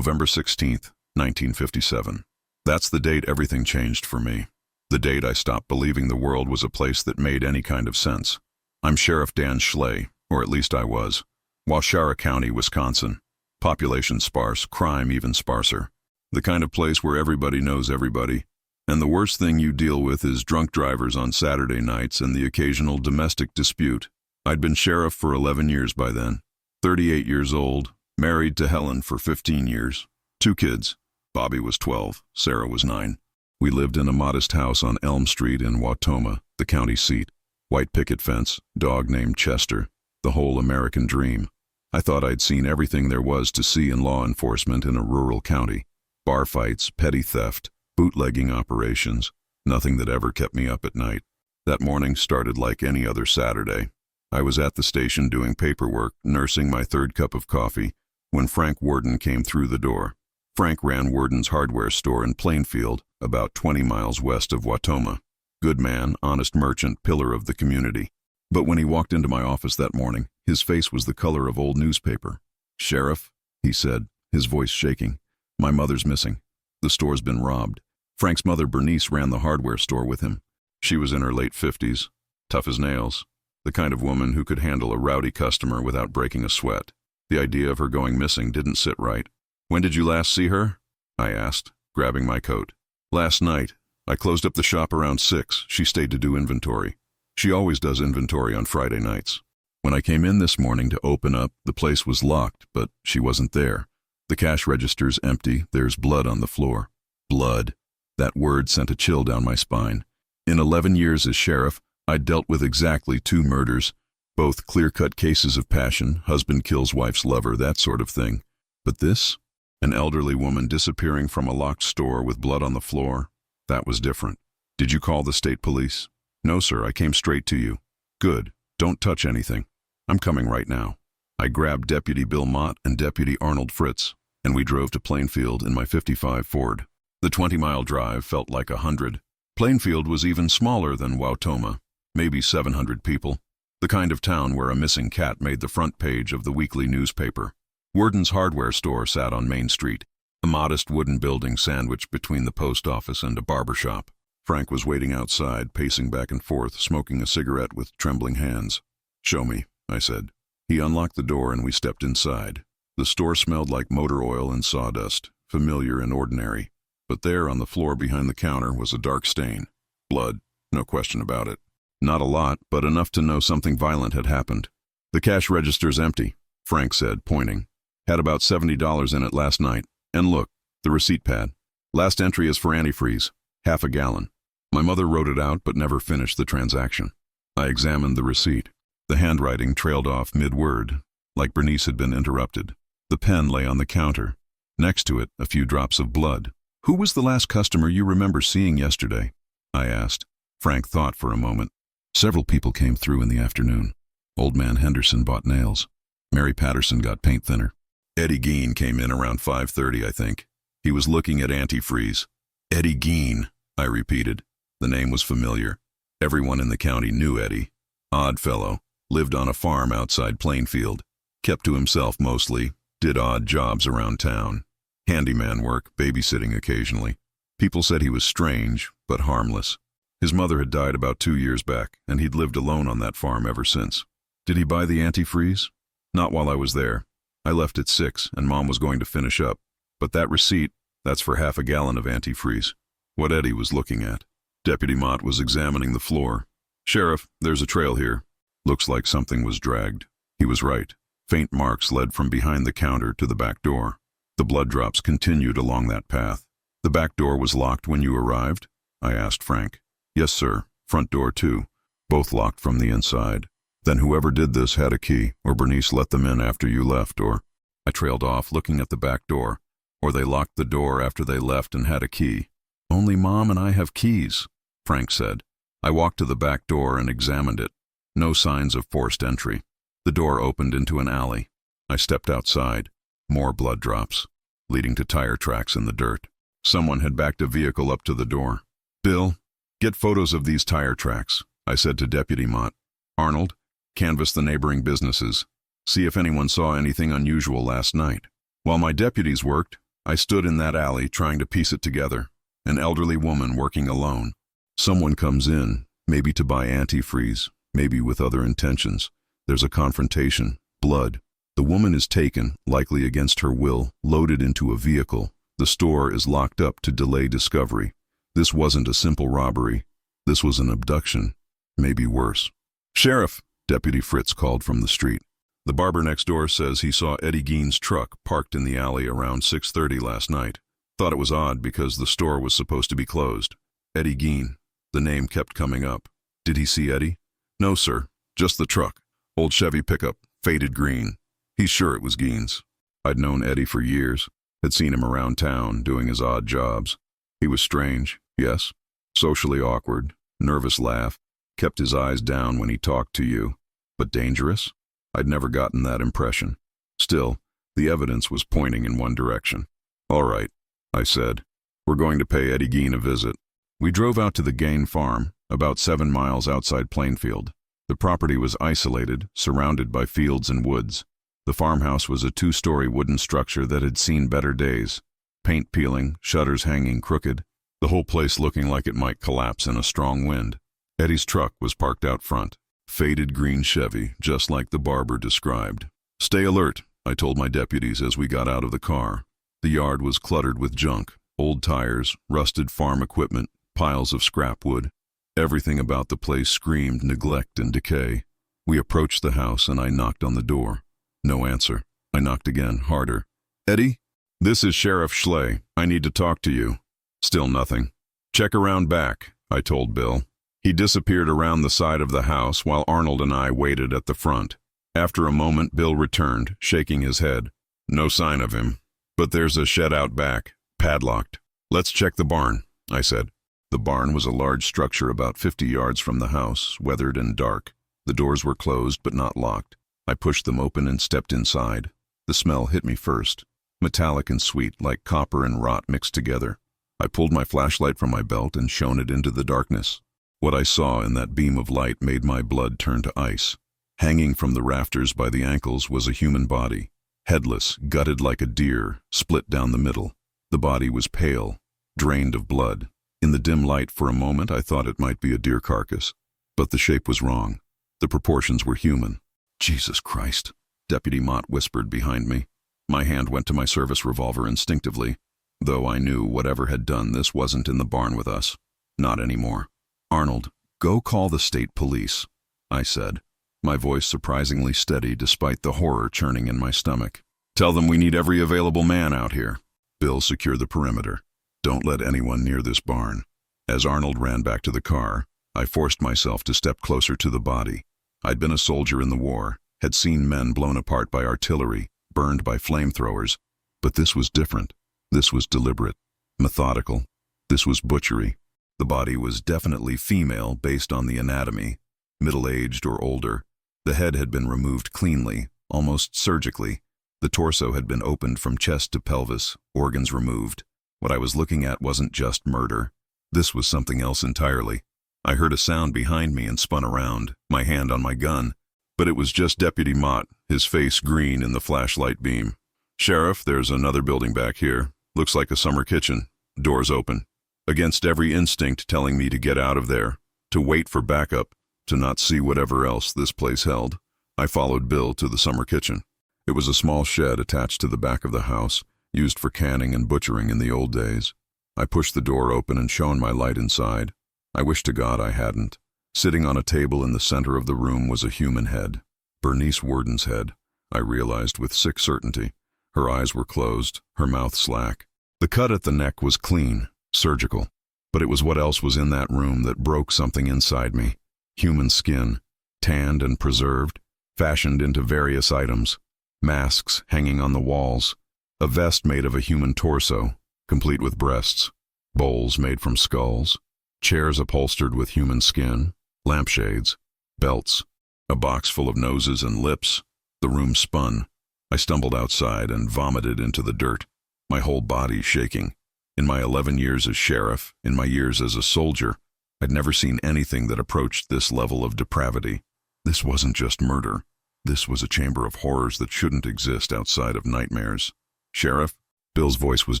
November 16th, 1957. That's the date everything changed for me. The date I stopped believing the world was a place that made any kind of sense. I'm Sheriff Dan Schley, or at least I was. Waushara County, Wisconsin. Population sparse, crime even sparser. The kind of place where everybody knows everybody. And the worst thing you deal with is drunk drivers on Saturday nights and the occasional domestic dispute. I'd been sheriff for 11 years by then. 38 years old, married to Helen for 15 years. 2 kids. Bobby was 12, Sarah was 9. We lived in a modest house on Elm Street in Wautoma, the county seat. White picket fence, dog named Chester, the whole American dream. I thought I'd seen everything there was to see in law enforcement in a rural county. Bar fights, petty theft, bootlegging operations, nothing that ever kept me up at night. That morning started like any other Saturday. I was at the station doing paperwork, nursing my 3rd cup of coffee, when Frank Worden came through the door. Frank ran Worden's hardware store in Plainfield, about 20 miles west of Wautoma. Good man, honest merchant, pillar of the community. But when he walked into my office that morning, his face was the color of old newspaper. "Sheriff," he said, his voice shaking, "my mother's missing. The store's been robbed." Frank's mother, Bernice, ran the hardware store with him. She was in her late 50s, tough as nails, the kind of woman who could handle a rowdy customer without breaking a sweat. The idea of her going missing didn't sit right. "When did you last see her?" I asked, grabbing my coat. "Last night. I closed up the shop around 6. She stayed to do inventory. She always does inventory on Friday nights. When I came in this morning to open up, the place was locked, but she wasn't there. The cash register's empty. There's blood on the floor." Blood. That word sent a chill down my spine. In 11 years as sheriff, I'd dealt with exactly 2 murders, both clear-cut cases of passion, husband kills wife's lover, that sort of thing. But this? An elderly woman disappearing from a locked store with blood on the floor? That was different. "Did you call the state police?" "No, sir, I came straight to you." "Good. Don't touch anything. I'm coming right now." I grabbed Deputy Bill Mott and Deputy Arnold Fritz, and we drove to Plainfield in my 55 Ford. The 20-mile drive felt like 100. Plainfield was even smaller than Wautoma, maybe 700 people. The kind of town where a missing cat made the front page of the weekly newspaper. Worden's hardware store sat on Main Street, a modest wooden building sandwiched between the post office and a barber shop. Frank was waiting outside, pacing back and forth, smoking a cigarette with trembling hands. "Show me," I said. He unlocked the door and we stepped inside. The store smelled like motor oil and sawdust, familiar and ordinary. But there on the floor behind the counter was a dark stain. Blood, no question about it. Not a lot, but enough to know something violent had happened. "The cash register's empty," Frank said, pointing. "Had about $70 in it last night. And look, the receipt pad. Last entry is for antifreeze, half a gallon." My mother wrote it out but never finished the transaction. I examined the receipt. The handwriting trailed off mid-word, like Bernice had been interrupted. The pen lay on the counter. Next to it, a few drops of blood. "Who was the last customer you remember seeing yesterday?" I asked. Frank thought for a moment. "Several people came through in the afternoon. Old man Henderson bought nails. Mary Patterson got paint thinner. Eddie Gein came in around 5:30, I think. He was looking at antifreeze." "Eddie Gein," I repeated. The name was familiar. Everyone in the county knew Eddie. Odd fellow, lived on a farm outside Plainfield. Kept to himself mostly, did odd jobs around town. Handyman work, babysitting occasionally. People said he was strange, but harmless. His mother had died about 2 years back, and he'd lived alone on that farm ever since. Did he buy the antifreeze? Not while I was there. I left at 6, and Mom was going to finish up. But that receipt, that's for half a gallon of antifreeze. What Eddie was looking at. Deputy Mott was examining the floor. "Sheriff, there's a trail here. Looks like something was dragged." He was right. Faint marks led from behind the counter to the back door. The blood drops continued along that path. "The back door was locked when you arrived?" I asked Frank. "Yes, sir. Front door, too. Both locked from the inside." "Then whoever did this had a key, or Bernice let them in after you left, or—" I trailed off, looking at the back door. "Or they locked the door after they left and had a key." "Only Mom and I have keys," Frank said. I walked to the back door and examined it. No signs of forced entry. The door opened into an alley. I stepped outside. More blood drops, leading to tire tracks in the dirt. Someone had backed a vehicle up to the door. "Bill, get photos of these tire tracks," I said to Deputy Mott. "Arnold, canvass the neighboring businesses. See if anyone saw anything unusual last night." While my deputies worked, I stood in that alley trying to piece it together. An elderly woman working alone. Someone comes in, maybe to buy antifreeze, maybe with other intentions. There's a confrontation, blood. The woman is taken, likely against her will, loaded into a vehicle. The store is locked up to delay discovery. This wasn't a simple robbery. This was an abduction, maybe worse. "Sheriff," Deputy Fritz called from the street. "The barber next door says he saw Eddie Gein's truck parked in the alley around 6:30 last night. Thought it was odd because the store was supposed to be closed." Eddie Gein. The name kept coming up. "Did he see Eddie?" "No, sir. Just the truck. Old Chevy pickup, faded green. He's sure it was Gein's." I'd known Eddie for years, had seen him around town doing his odd jobs. He was strange, yes. Socially awkward, nervous laugh, kept his eyes down when he talked to you. But dangerous? I'd never gotten that impression. Still, the evidence was pointing in one direction. "All right," I said. "We're going to pay Eddie Gein a visit." We drove out to the Gein farm, about 7 miles outside Plainfield. The property was isolated, surrounded by fields and woods. The farmhouse was a 2-story wooden structure that had seen better days. Paint peeling, shutters hanging crooked, the whole place looking like it might collapse in a strong wind. Eddie's truck was parked out front. Faded green Chevy, just like the barber described. "Stay alert," I told my deputies as we got out of the car. The yard was cluttered with junk, old tires, rusted farm equipment, piles of scrap wood. Everything about the place screamed neglect and decay. We approached the house and I knocked on the door. No answer. I knocked again, harder. "Eddie? This is Sheriff Schley. I need to talk to you." Still nothing. "Check around back," I told Bill. He disappeared around the side of the house while Arnold and I waited at the front. After a moment, Bill returned, shaking his head. "No sign of him. But there's a shed out back, padlocked. Let's check the barn," I said. The barn was a large structure about 50 yards from the house, weathered and dark. The doors were closed but not locked. I pushed them open and stepped inside. The smell hit me first, metallic and sweet, like copper and rot mixed together. I pulled my flashlight from my belt and shone it into the darkness. What I saw in that beam of light made my blood turn to ice. Hanging from the rafters by the ankles was a human body, headless, gutted like a deer, split down the middle. The body was pale, drained of blood. In the dim light for a moment I thought it might be a deer carcass, but the shape was wrong. The proportions were human. "Jesus Christ," Deputy Mott whispered behind me. My hand went to my service revolver instinctively, though I knew whatever had done this wasn't in the barn with us. Not anymore. "Arnold, go call the state police," I said, my voice surprisingly steady despite the horror churning in my stomach. "Tell them we need every available man out here. Bill, secure the perimeter. Don't let anyone near this barn." As Arnold ran back to the car, I forced myself to step closer to the body. I'd been a soldier in the war, had seen men blown apart by artillery, burned by flamethrowers, but this was different. This was deliberate, methodical. This was butchery. The body was definitely female based on the anatomy, middle-aged or older. The head had been removed cleanly, almost surgically. The torso had been opened from chest to pelvis, organs removed. What I was looking at wasn't just murder. This was something else entirely. I heard a sound behind me and spun around, my hand on my gun. But it was just Deputy Mott, his face green in the flashlight beam. "Sheriff, there's another building back here. Looks like a summer kitchen. Doors open." Against every instinct telling me to get out of there, to wait for backup, to not see whatever else this place held, I followed Bill to the summer kitchen. It was a small shed attached to the back of the house, used for canning and butchering in the old days. I pushed the door open and shone my light inside. I wish to God I hadn't. Sitting on a table in the center of the room was a human head. Bernice Worden's head, I realized with sick certainty. Her eyes were closed, her mouth slack. The cut at the neck was clean, surgical. But it was what else was in that room that broke something inside me. Human skin, tanned and preserved, fashioned into various items. Masks hanging on the walls. A vest made of a human torso, complete with breasts. Bowls made from skulls. Chairs upholstered with human skin. Lampshades. Belts. A box full of noses and lips. The room spun. I stumbled outside and vomited into the dirt, my whole body shaking. In my 11 years as sheriff, in my years as a soldier, I'd never seen anything that approached this level of depravity. This wasn't just murder. This was a chamber of horrors that shouldn't exist outside of nightmares. "Sheriff?" Bill's voice was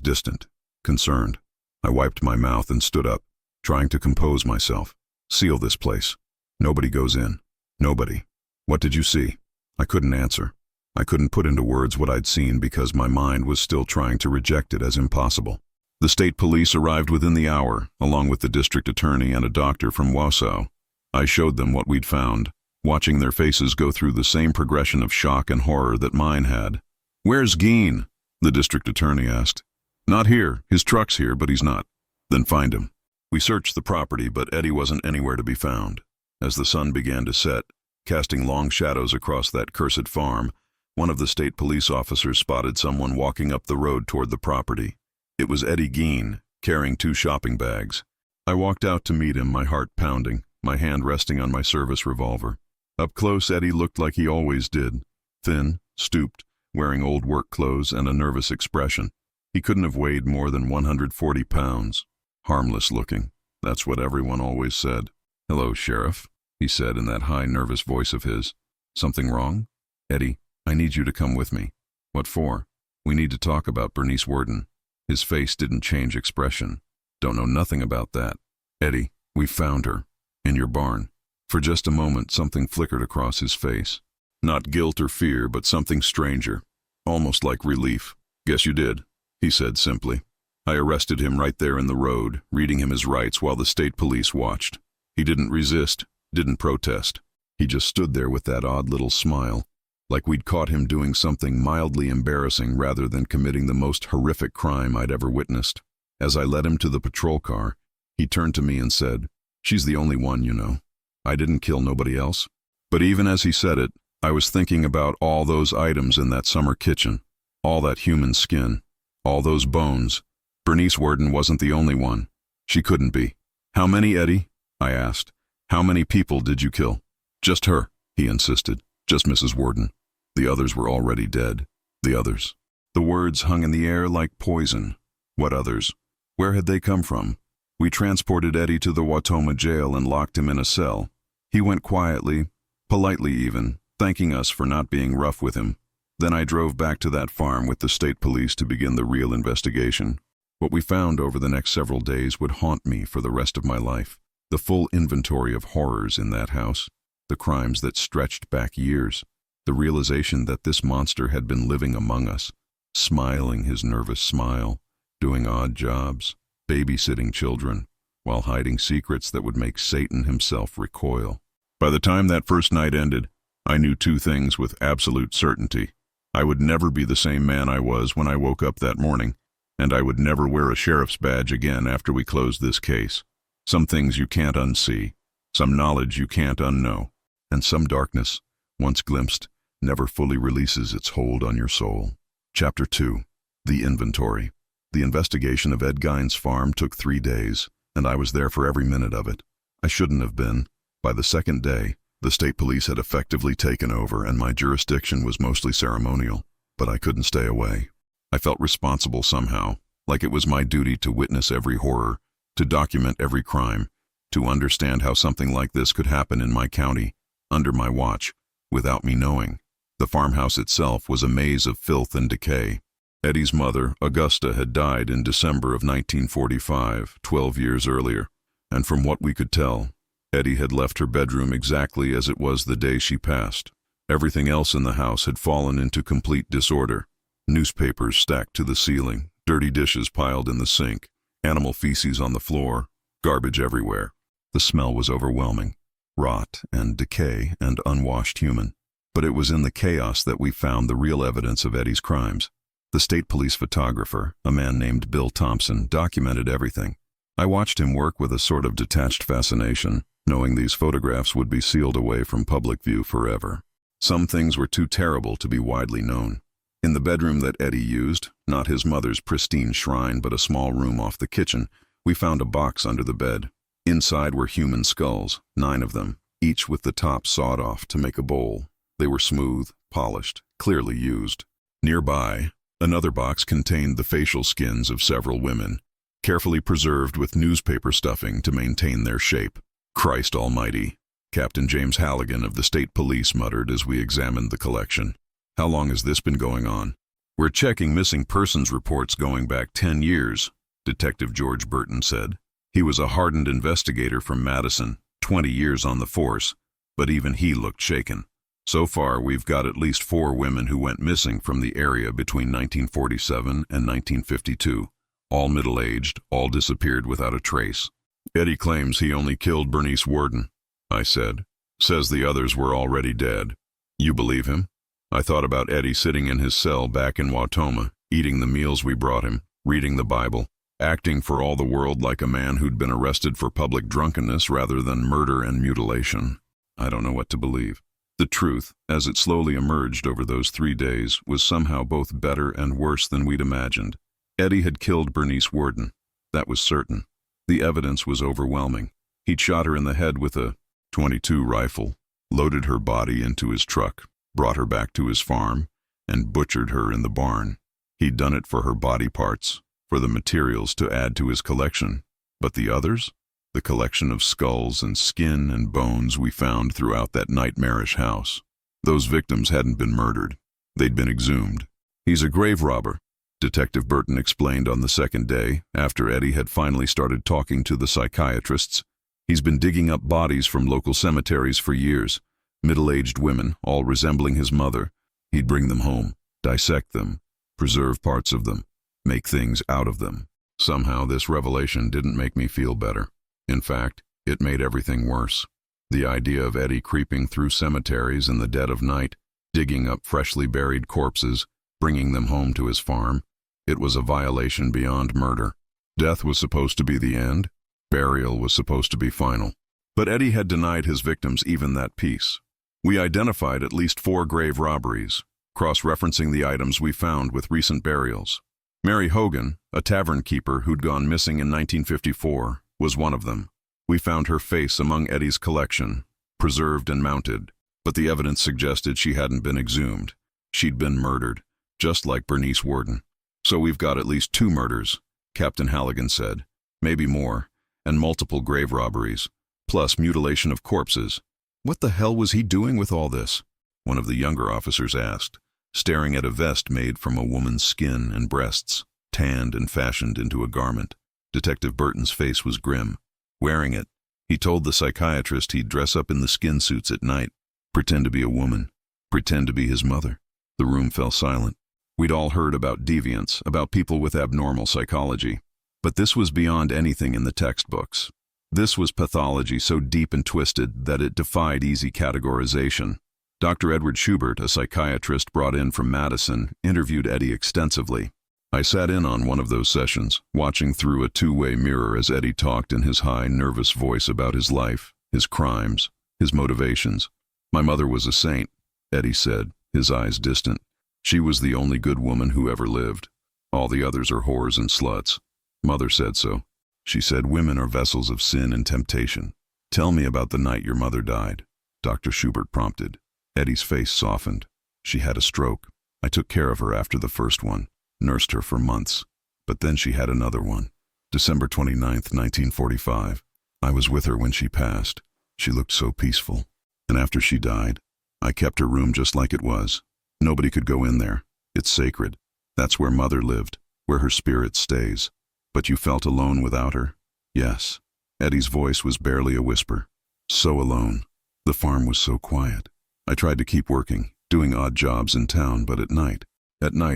distant, concerned. I wiped my mouth and stood up, trying to compose myself. Seal this place. Nobody goes in. Nobody. What did you see? I couldn't answer. I couldn't put into words what I'd seen because my mind was still trying to reject it as impossible. The state police arrived within the hour, along with the district attorney and a doctor from Wausau. I showed them what we'd found, watching their faces go through the same progression of shock and horror that mine had. "Where's Gein?" the district attorney asked. "Not here. His truck's here, but he's not." "Then find him." We searched the property, but Eddie wasn't anywhere to be found. As the sun began to set, casting long shadows across that cursed farm, one of the state police officers spotted someone walking up the road toward the property. It was Eddie Gein, carrying 2 shopping bags. I walked out to meet him, my heart pounding, my hand resting on my service revolver. Up close, Eddie looked like he always did. Thin, stooped, wearing old work clothes and a nervous expression. He couldn't have weighed more than 140 pounds. Harmless looking. That's what everyone always said. "Hello, Sheriff," he said in that high, nervous voice of his. "Something wrong?" "Eddie, I need you to come with me." "What for?" "We need to talk about Bernice Worden." His face didn't change expression. "Don't know nothing about that." "Eddie, we found her. In your barn." For just a moment, something flickered across his face. Not guilt or fear, but something stranger. Almost like relief. "Guess you did," he said simply. I arrested him right there in the road, reading him his rights while the state police watched. He didn't resist, didn't protest. He just stood there with that odd little smile, like we'd caught him doing something mildly embarrassing rather than committing the most horrific crime I'd ever witnessed. As I led him to the patrol car, he turned to me and said, "She's the only one, you know. I didn't kill nobody else." But even as he said it, I was thinking about all those items in that summer kitchen, all that human skin, all those bones. Bernice Worden wasn't the only one. She couldn't be. "How many, Eddie?" I asked. "How many people did you kill?" "Just her," he insisted. "Just Mrs. Worden. The others were already dead." The others. The words hung in the air like poison. What others? Where had they come from? We transported Eddie to the Wautoma jail and locked him in a cell. He went quietly, politely even, thanking us for not being rough with him. Then I drove back to that farm with the state police to begin the real investigation. What we found over the next several days would haunt me for the rest of my life. The full inventory of horrors in that house, the crimes that stretched back years, the realization that this monster had been living among us, smiling his nervous smile, doing odd jobs, babysitting children, while hiding secrets that would make Satan himself recoil. By the time that first night ended, I knew 2 things with absolute certainty. I would never be the same man I was when I woke up that morning, and I would never wear a sheriff's badge again after we closed this case. Some things you can't unsee, some knowledge you can't unknow, and some darkness, once glimpsed, never fully releases its hold on your soul. Chapter 2. The Inventory. The investigation of Ed Gein's farm took 3 days, and I was there for every minute of it. I shouldn't have been. By the second day, the state police had effectively taken over, and my jurisdiction was mostly ceremonial, but I couldn't stay away. I felt responsible somehow, like it was my duty to witness every horror, to document every crime, to understand how something like this could happen in my county, under my watch, without me knowing. The farmhouse itself was a maze of filth and decay. Eddie's mother, Augusta, had died in December of 1945, 12 years earlier, and from what we could tell, Eddie had left her bedroom exactly as it was the day she passed. Everything else in the house had fallen into complete disorder. Newspapers stacked to the ceiling, dirty dishes piled in the sink, animal feces on the floor, garbage everywhere. The smell was overwhelming. Rot and decay and unwashed human. But it was in the chaos that we found the real evidence of Eddie's crimes. The state police photographer, a man named Bill Thompson, documented everything. I watched him work with a sort of detached fascination, knowing these photographs would be sealed away from public view forever. Some things were too terrible to be widely known. In the bedroom that Eddie used, not his mother's pristine shrine but a small room off the kitchen, we found a box under the bed. Inside were human skulls, 9 of them, each with the top sawed off to make a bowl. They were smooth, polished, clearly used. Nearby, another box contained the facial skins of several women, carefully preserved with newspaper stuffing to maintain their shape. "Christ almighty," Captain James Halligan of the state police muttered as we examined the collection. "How long has this been going on?" We're checking missing persons reports going back 10 years, Detective George Burton said. He was a hardened investigator from Madison, 20 years on the force, but even he looked shaken. So far, we've got at least 4 women who went missing from the area between 1947 and 1952. All middle-aged, all disappeared without a trace. Eddie claims he only killed Bernice Worden, I said. Says the others were already dead. You believe him? I thought about Eddie sitting in his cell back in Wautoma, eating the meals we brought him, reading the Bible, acting for all the world like a man who'd been arrested for public drunkenness rather than murder and mutilation. I don't know what to believe. The truth, as it slowly emerged over those 3 days, was somehow both better and worse than we'd imagined. Eddie had killed Bernice Worden. That was certain. The evidence was overwhelming. He'd shot her in the head with a .22 rifle, loaded her body into his truck, brought her back to his farm, and butchered her in the barn. He'd done it for her body parts, for the materials to add to his collection. But the others? The collection of skulls and skin and bones we found throughout that nightmarish house. Those victims hadn't been murdered. They'd been exhumed. He's a grave robber, Detective Burton explained on the second day, after Eddie had finally started talking to the psychiatrists. He's been digging up bodies from local cemeteries for years. Middle-aged women, all resembling his mother. He'd bring them home, dissect them, preserve parts of them, make things out of them. Somehow this revelation didn't make me feel better. In fact, it made everything worse. The idea of Eddie creeping through cemeteries in the dead of night, digging up freshly buried corpses, bringing them home to his farm, it was a violation beyond murder. Death was supposed to be the end. Burial was supposed to be final. But Eddie had denied his victims even that piece. We identified at least 4 grave robberies, cross-referencing the items we found with recent burials. Mary Hogan, a tavern keeper who'd gone missing in 1954, was one of them. We found her face among Eddie's collection, preserved and mounted, but the evidence suggested she hadn't been exhumed. She'd been murdered, just like Bernice Worden. So we've got at least 2 murders, Captain Halligan said, maybe more, and multiple grave robberies, plus mutilation of corpses. What the hell was he doing with all this? One of the younger officers asked, staring at a vest made from a woman's skin and breasts, tanned and fashioned into a garment. Detective Burton's face was grim. Wearing it, he told the psychiatrist he'd dress up in the skin suits at night, pretend to be a woman, pretend to be his mother. The room fell silent. We'd all heard about deviants, about people with abnormal psychology. But this was beyond anything in the textbooks. This was pathology so deep and twisted that it defied easy categorization. Dr. Edward Schubert, a psychiatrist brought in from Madison, interviewed Eddie extensively. I sat in on one of those sessions, watching through a 2-way mirror as Eddie talked in his high, nervous voice about his life, his crimes, his motivations. My mother was a saint, Eddie said, his eyes distant. She was the only good woman who ever lived. All the others are whores and sluts. Mother said so. She said women are vessels of sin and temptation. Tell me about the night your mother died, Dr. Schubert prompted. Eddie's face softened. She had a stroke. I took care of her after the first one, nursed her for months. But then she had another one. December 29th, 1945. I was with her when she passed. She looked so peaceful. And after she died, I kept her room just like it was. Nobody could go in there. It's sacred. That's where Mother lived, where her spirit stays. But you felt alone without her? Yes. Eddie's voice was barely a whisper. So alone. The farm was so quiet. I tried to keep working, doing odd jobs in town, but at night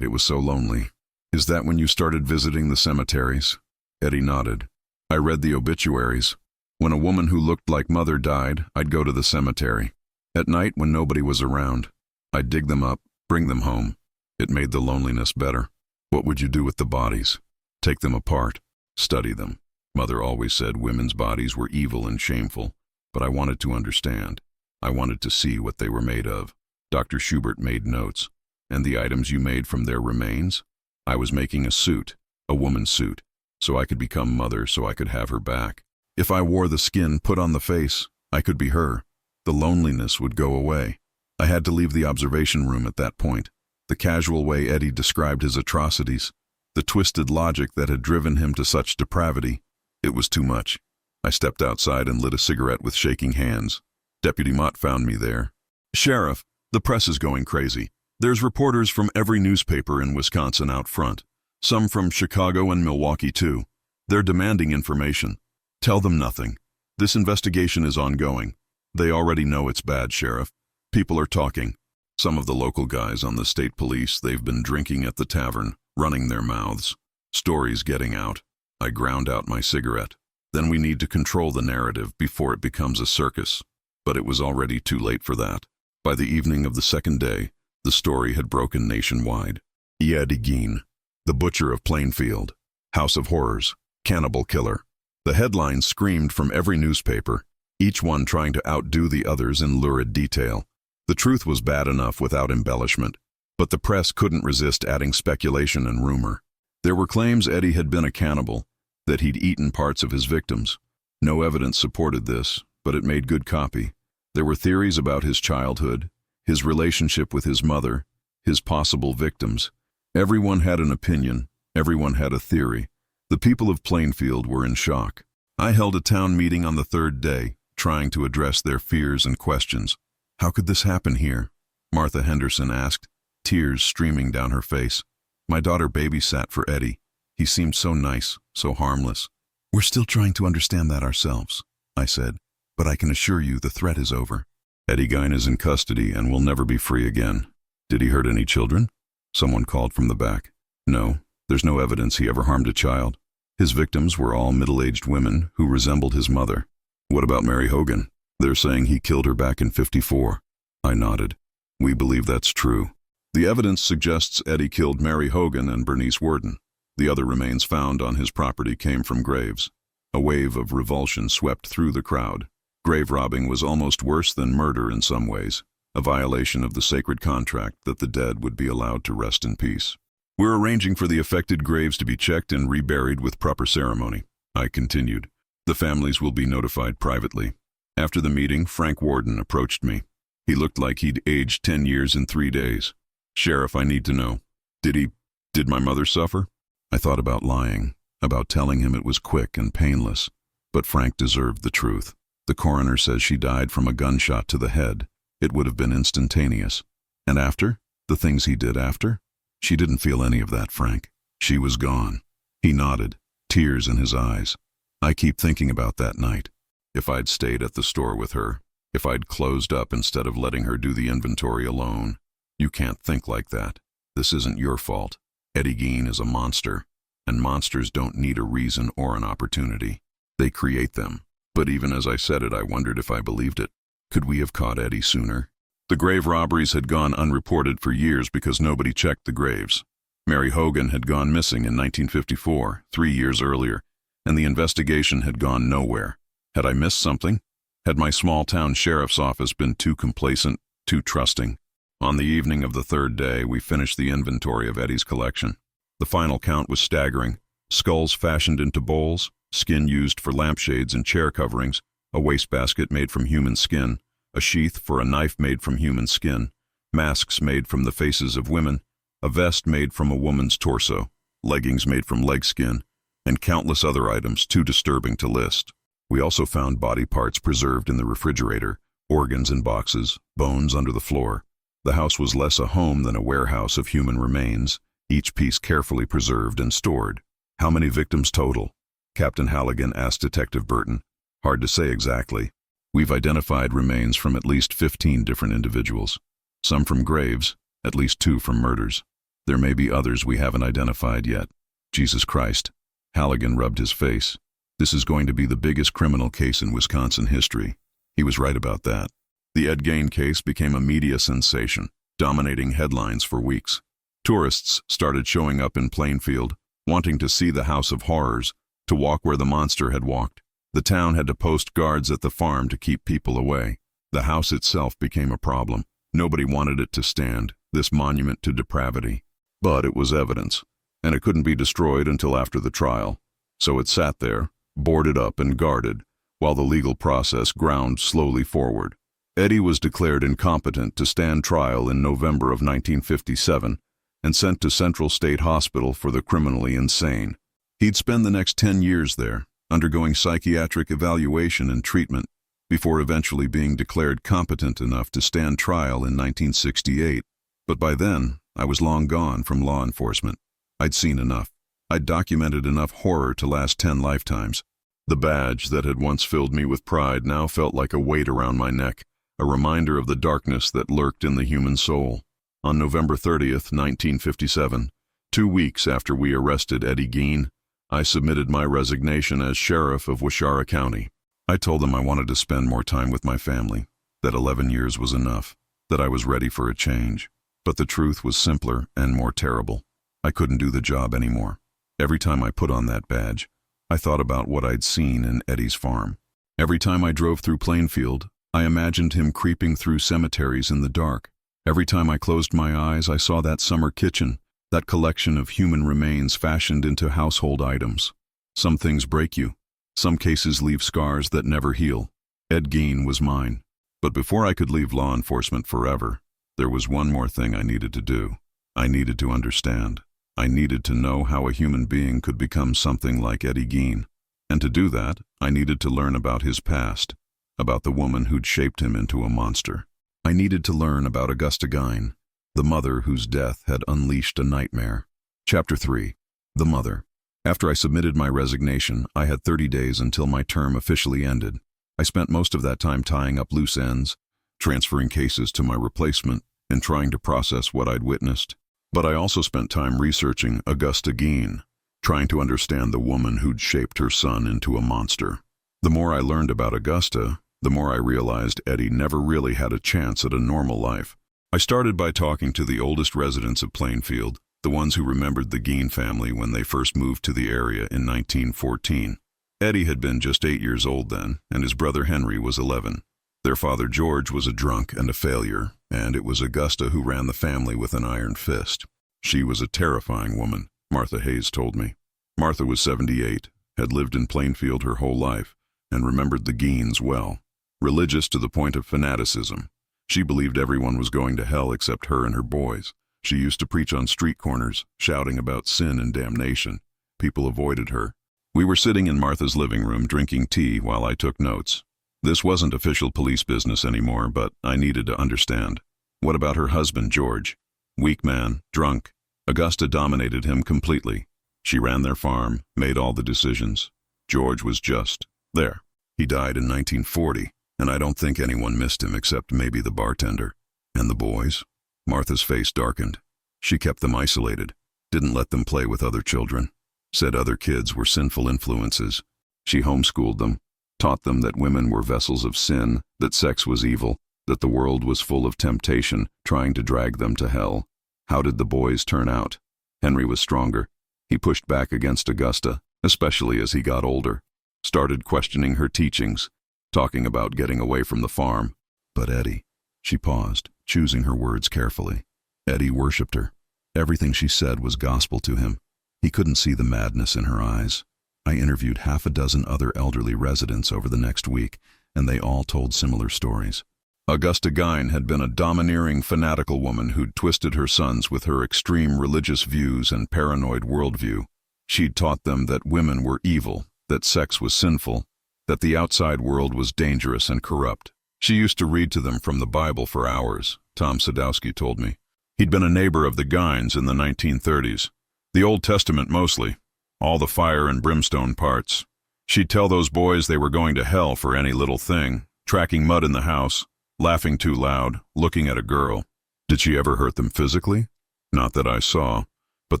it was so lonely. Is that when you started visiting the cemeteries? Eddie nodded. I read the obituaries. When a woman who looked like Mother died, I'd go to the cemetery. At night, when nobody was around, I'd dig them up, bring them home. It made the loneliness better. What would you do with the bodies? Take them apart, study them. Mother always said women's bodies were evil and shameful, but I wanted to understand. I wanted to see what they were made of. Dr. Schubert made notes. And the items you made from their remains? I was making a suit, a woman's suit, so I could become Mother, so I could have her back. If I wore the skin put on the face, I could be her. The loneliness would go away. I had to leave the observation room at that point. The casual way Eddie described his atrocities, the twisted logic that had driven him to such depravity, it was too much. I stepped outside and lit a cigarette with shaking hands. Deputy Mott found me there. Sheriff, the press is going crazy. There's reporters from every newspaper in Wisconsin out front, some from Chicago and Milwaukee too. They're demanding information. Tell them nothing. This investigation is ongoing. They already know it's bad, Sheriff. People are talking. Some of the local guys on the state police, they've been drinking at the tavern, running their mouths. Stories getting out. I ground out my cigarette. Then we need to control the narrative before it becomes a circus. But it was already too late for that. By the evening of the second day, the story had broken nationwide. Eddie Gein, the butcher of Plainfield, House of Horrors, cannibal killer. The headlines screamed from every newspaper, each one trying to outdo the others in lurid detail. The truth was bad enough without embellishment, but the press couldn't resist adding speculation and rumor. There were claims Eddie had been a cannibal, that he'd eaten parts of his victims. No evidence supported this, but it made good copy. There were theories about his childhood, his relationship with his mother, his possible victims. Everyone had an opinion, everyone had a theory. The people of Plainfield were in shock. I held a town meeting on the third day, trying to address their fears and questions. How could this happen here? Martha Henderson asked, tears streaming down her face. My daughter babysat for Eddie. He seemed so nice, so harmless. We're still trying to understand that ourselves, I said, but I can assure you the threat is over. Eddie Gein is in custody and will never be free again. Did he hurt any children? Someone called from the back. No, there's no evidence he ever harmed a child. His victims were all middle-aged women who resembled his mother. What about Mary Hogan? They're saying he killed her back in '54. I nodded. We believe that's true. The evidence suggests Eddie killed Mary Hogan and Bernice Worden. The other remains found on his property came from graves. A wave of revulsion swept through the crowd. Grave robbing was almost worse than murder in some ways, a violation of the sacred contract that the dead would be allowed to rest in peace. We're arranging for the affected graves to be checked and reburied with proper ceremony, I continued. The families will be notified privately. After the meeting, Frank Worden approached me. He looked like he'd aged 10 years in 3 days. Sheriff, I need to know. Did my mother suffer? I thought about lying, about telling him it was quick and painless, but Frank deserved the truth. The coroner says she died from a gunshot to the head. It would have been instantaneous. And after? The things he did after? She didn't feel any of that, Frank. She was gone. He nodded, tears in his eyes. I keep thinking about that night. If I'd stayed at the store with her, if I'd closed up instead of letting her do the inventory alone. You can't think like that. This isn't your fault. Eddie Gein is a monster, and monsters don't need a reason or an opportunity. They create them. But even as I said it, I wondered if I believed it. Could we have caught Eddie sooner? The grave robberies had gone unreported for years because nobody checked the graves. Mary Hogan had gone missing in 1954, 3 years earlier, and the investigation had gone nowhere. Had I missed something? Had my small-town sheriff's office been too complacent, too trusting? On the evening of the third day, we finished the inventory of Eddie's collection. The final count was staggering. Skulls fashioned into bowls, skin used for lampshades and chair coverings, a wastebasket made from human skin, a sheath for a knife made from human skin, masks made from the faces of women, a vest made from a woman's torso, leggings made from leg skin, and countless other items too disturbing to list. We also found body parts preserved in the refrigerator, organs in boxes, bones under the floor. The house was less a home than a warehouse of human remains, each piece carefully preserved and stored. How many victims total? Captain Halligan asked Detective Burton. Hard to say exactly. We've identified remains from at least 15 different individuals. Some from graves, at least 2 from murders. There may be others we haven't identified yet. Jesus Christ. Halligan rubbed his face. This is going to be the biggest criminal case in Wisconsin history. He was right about that. The Ed Gein case became a media sensation, dominating headlines for weeks. Tourists started showing up in Plainfield, wanting to see the House of Horrors, to walk where the monster had walked. The town had to post guards at the farm to keep people away. The house itself became a problem. Nobody wanted it to stand, this monument to depravity. But it was evidence, and it couldn't be destroyed until after the trial. So it sat there, boarded up and guarded, while the legal process ground slowly forward. Eddie was declared incompetent to stand trial in November of 1957 and sent to Central State Hospital for the criminally insane. He'd spend the next 10 years there, undergoing psychiatric evaluation and treatment, before eventually being declared competent enough to stand trial in 1968. But by then, I was long gone from law enforcement. I'd seen enough. I'd documented enough horror to last 10 lifetimes. The badge that had once filled me with pride now felt like a weight around my neck, a reminder of the darkness that lurked in the human soul. On November 30th, 1957, 2 weeks after we arrested Eddie Gein, I submitted my resignation as sheriff of Waushara County. I told them I wanted to spend more time with my family, that 11 years was enough, that I was ready for a change. But the truth was simpler and more terrible. I couldn't do the job anymore. Every time I put on that badge, I thought about what I'd seen in Eddie's farm. Every time I drove through Plainfield, I imagined him creeping through cemeteries in the dark. Every time I closed my eyes, I saw that summer kitchen, that collection of human remains fashioned into household items. Some things break you. Some cases leave scars that never heal. Ed Gein was mine. But before I could leave law enforcement forever, there was one more thing I needed to do. I needed to understand. I needed to know how a human being could become something like Eddie Gein. And to do that, I needed to learn about his past, about the woman who'd shaped him into a monster. I needed to learn about Augusta Gein, the mother whose death had unleashed a nightmare. Chapter 3. The Mother. After I submitted my resignation, I had 30 days until my term officially ended. I spent most of that time tying up loose ends, transferring cases to my replacement, and trying to process what I'd witnessed. But I also spent time researching Augusta Gein, trying to understand the woman who'd shaped her son into a monster. The more I learned about Augusta, the more I realized Eddie never really had a chance at a normal life. I started by talking to the oldest residents of Plainfield, the ones who remembered the Gein family when they first moved to the area in 1914. Eddie had been just 8 years old then, and his brother Henry was 11. Their father George was a drunk and a failure, and it was Augusta who ran the family with an iron fist. She was a terrifying woman, Martha Hayes told me. Martha was 78, had lived in Plainfield her whole life, and remembered the Geins well. Religious to the point of fanaticism. She believed everyone was going to hell except her and her boys. She used to preach on street corners, shouting about sin and damnation. People avoided her. We were sitting in Martha's living room drinking tea while I took notes. This wasn't official police business anymore, but I needed to understand. What about her husband, George? Weak man, drunk. Augusta dominated him completely. She ran their farm, made all the decisions. George was just there. He died in 1940, and I don't think anyone missed him except maybe the bartender. And the boys? Martha's face darkened. She kept them isolated, didn't let them play with other children, said other kids were sinful influences. She homeschooled them, taught them that women were vessels of sin, that sex was evil, that the world was full of temptation, trying to drag them to hell. How did the boys turn out? Henry was stronger. He pushed back against Augusta, especially as he got older, started questioning her teachings, talking about getting away from the farm. But Eddie, she paused, choosing her words carefully. Eddie worshipped her. Everything she said was gospel to him. He couldn't see the madness in her eyes. I interviewed half a dozen other elderly residents over the next week, and they all told similar stories. Augusta Gein had been a domineering, fanatical woman who'd twisted her sons with her extreme religious views and paranoid worldview. She'd taught them that women were evil, that sex was sinful, that the outside world was dangerous and corrupt. She used to read to them from the Bible for hours, Tom Sadowski told me. He'd been a neighbor of the Geins in the 1930s. The Old Testament mostly, all the fire and brimstone parts. She'd tell those boys they were going to hell for any little thing, tracking mud in the house, laughing too loud, looking at a girl. Did she ever hurt them physically? Not that I saw, but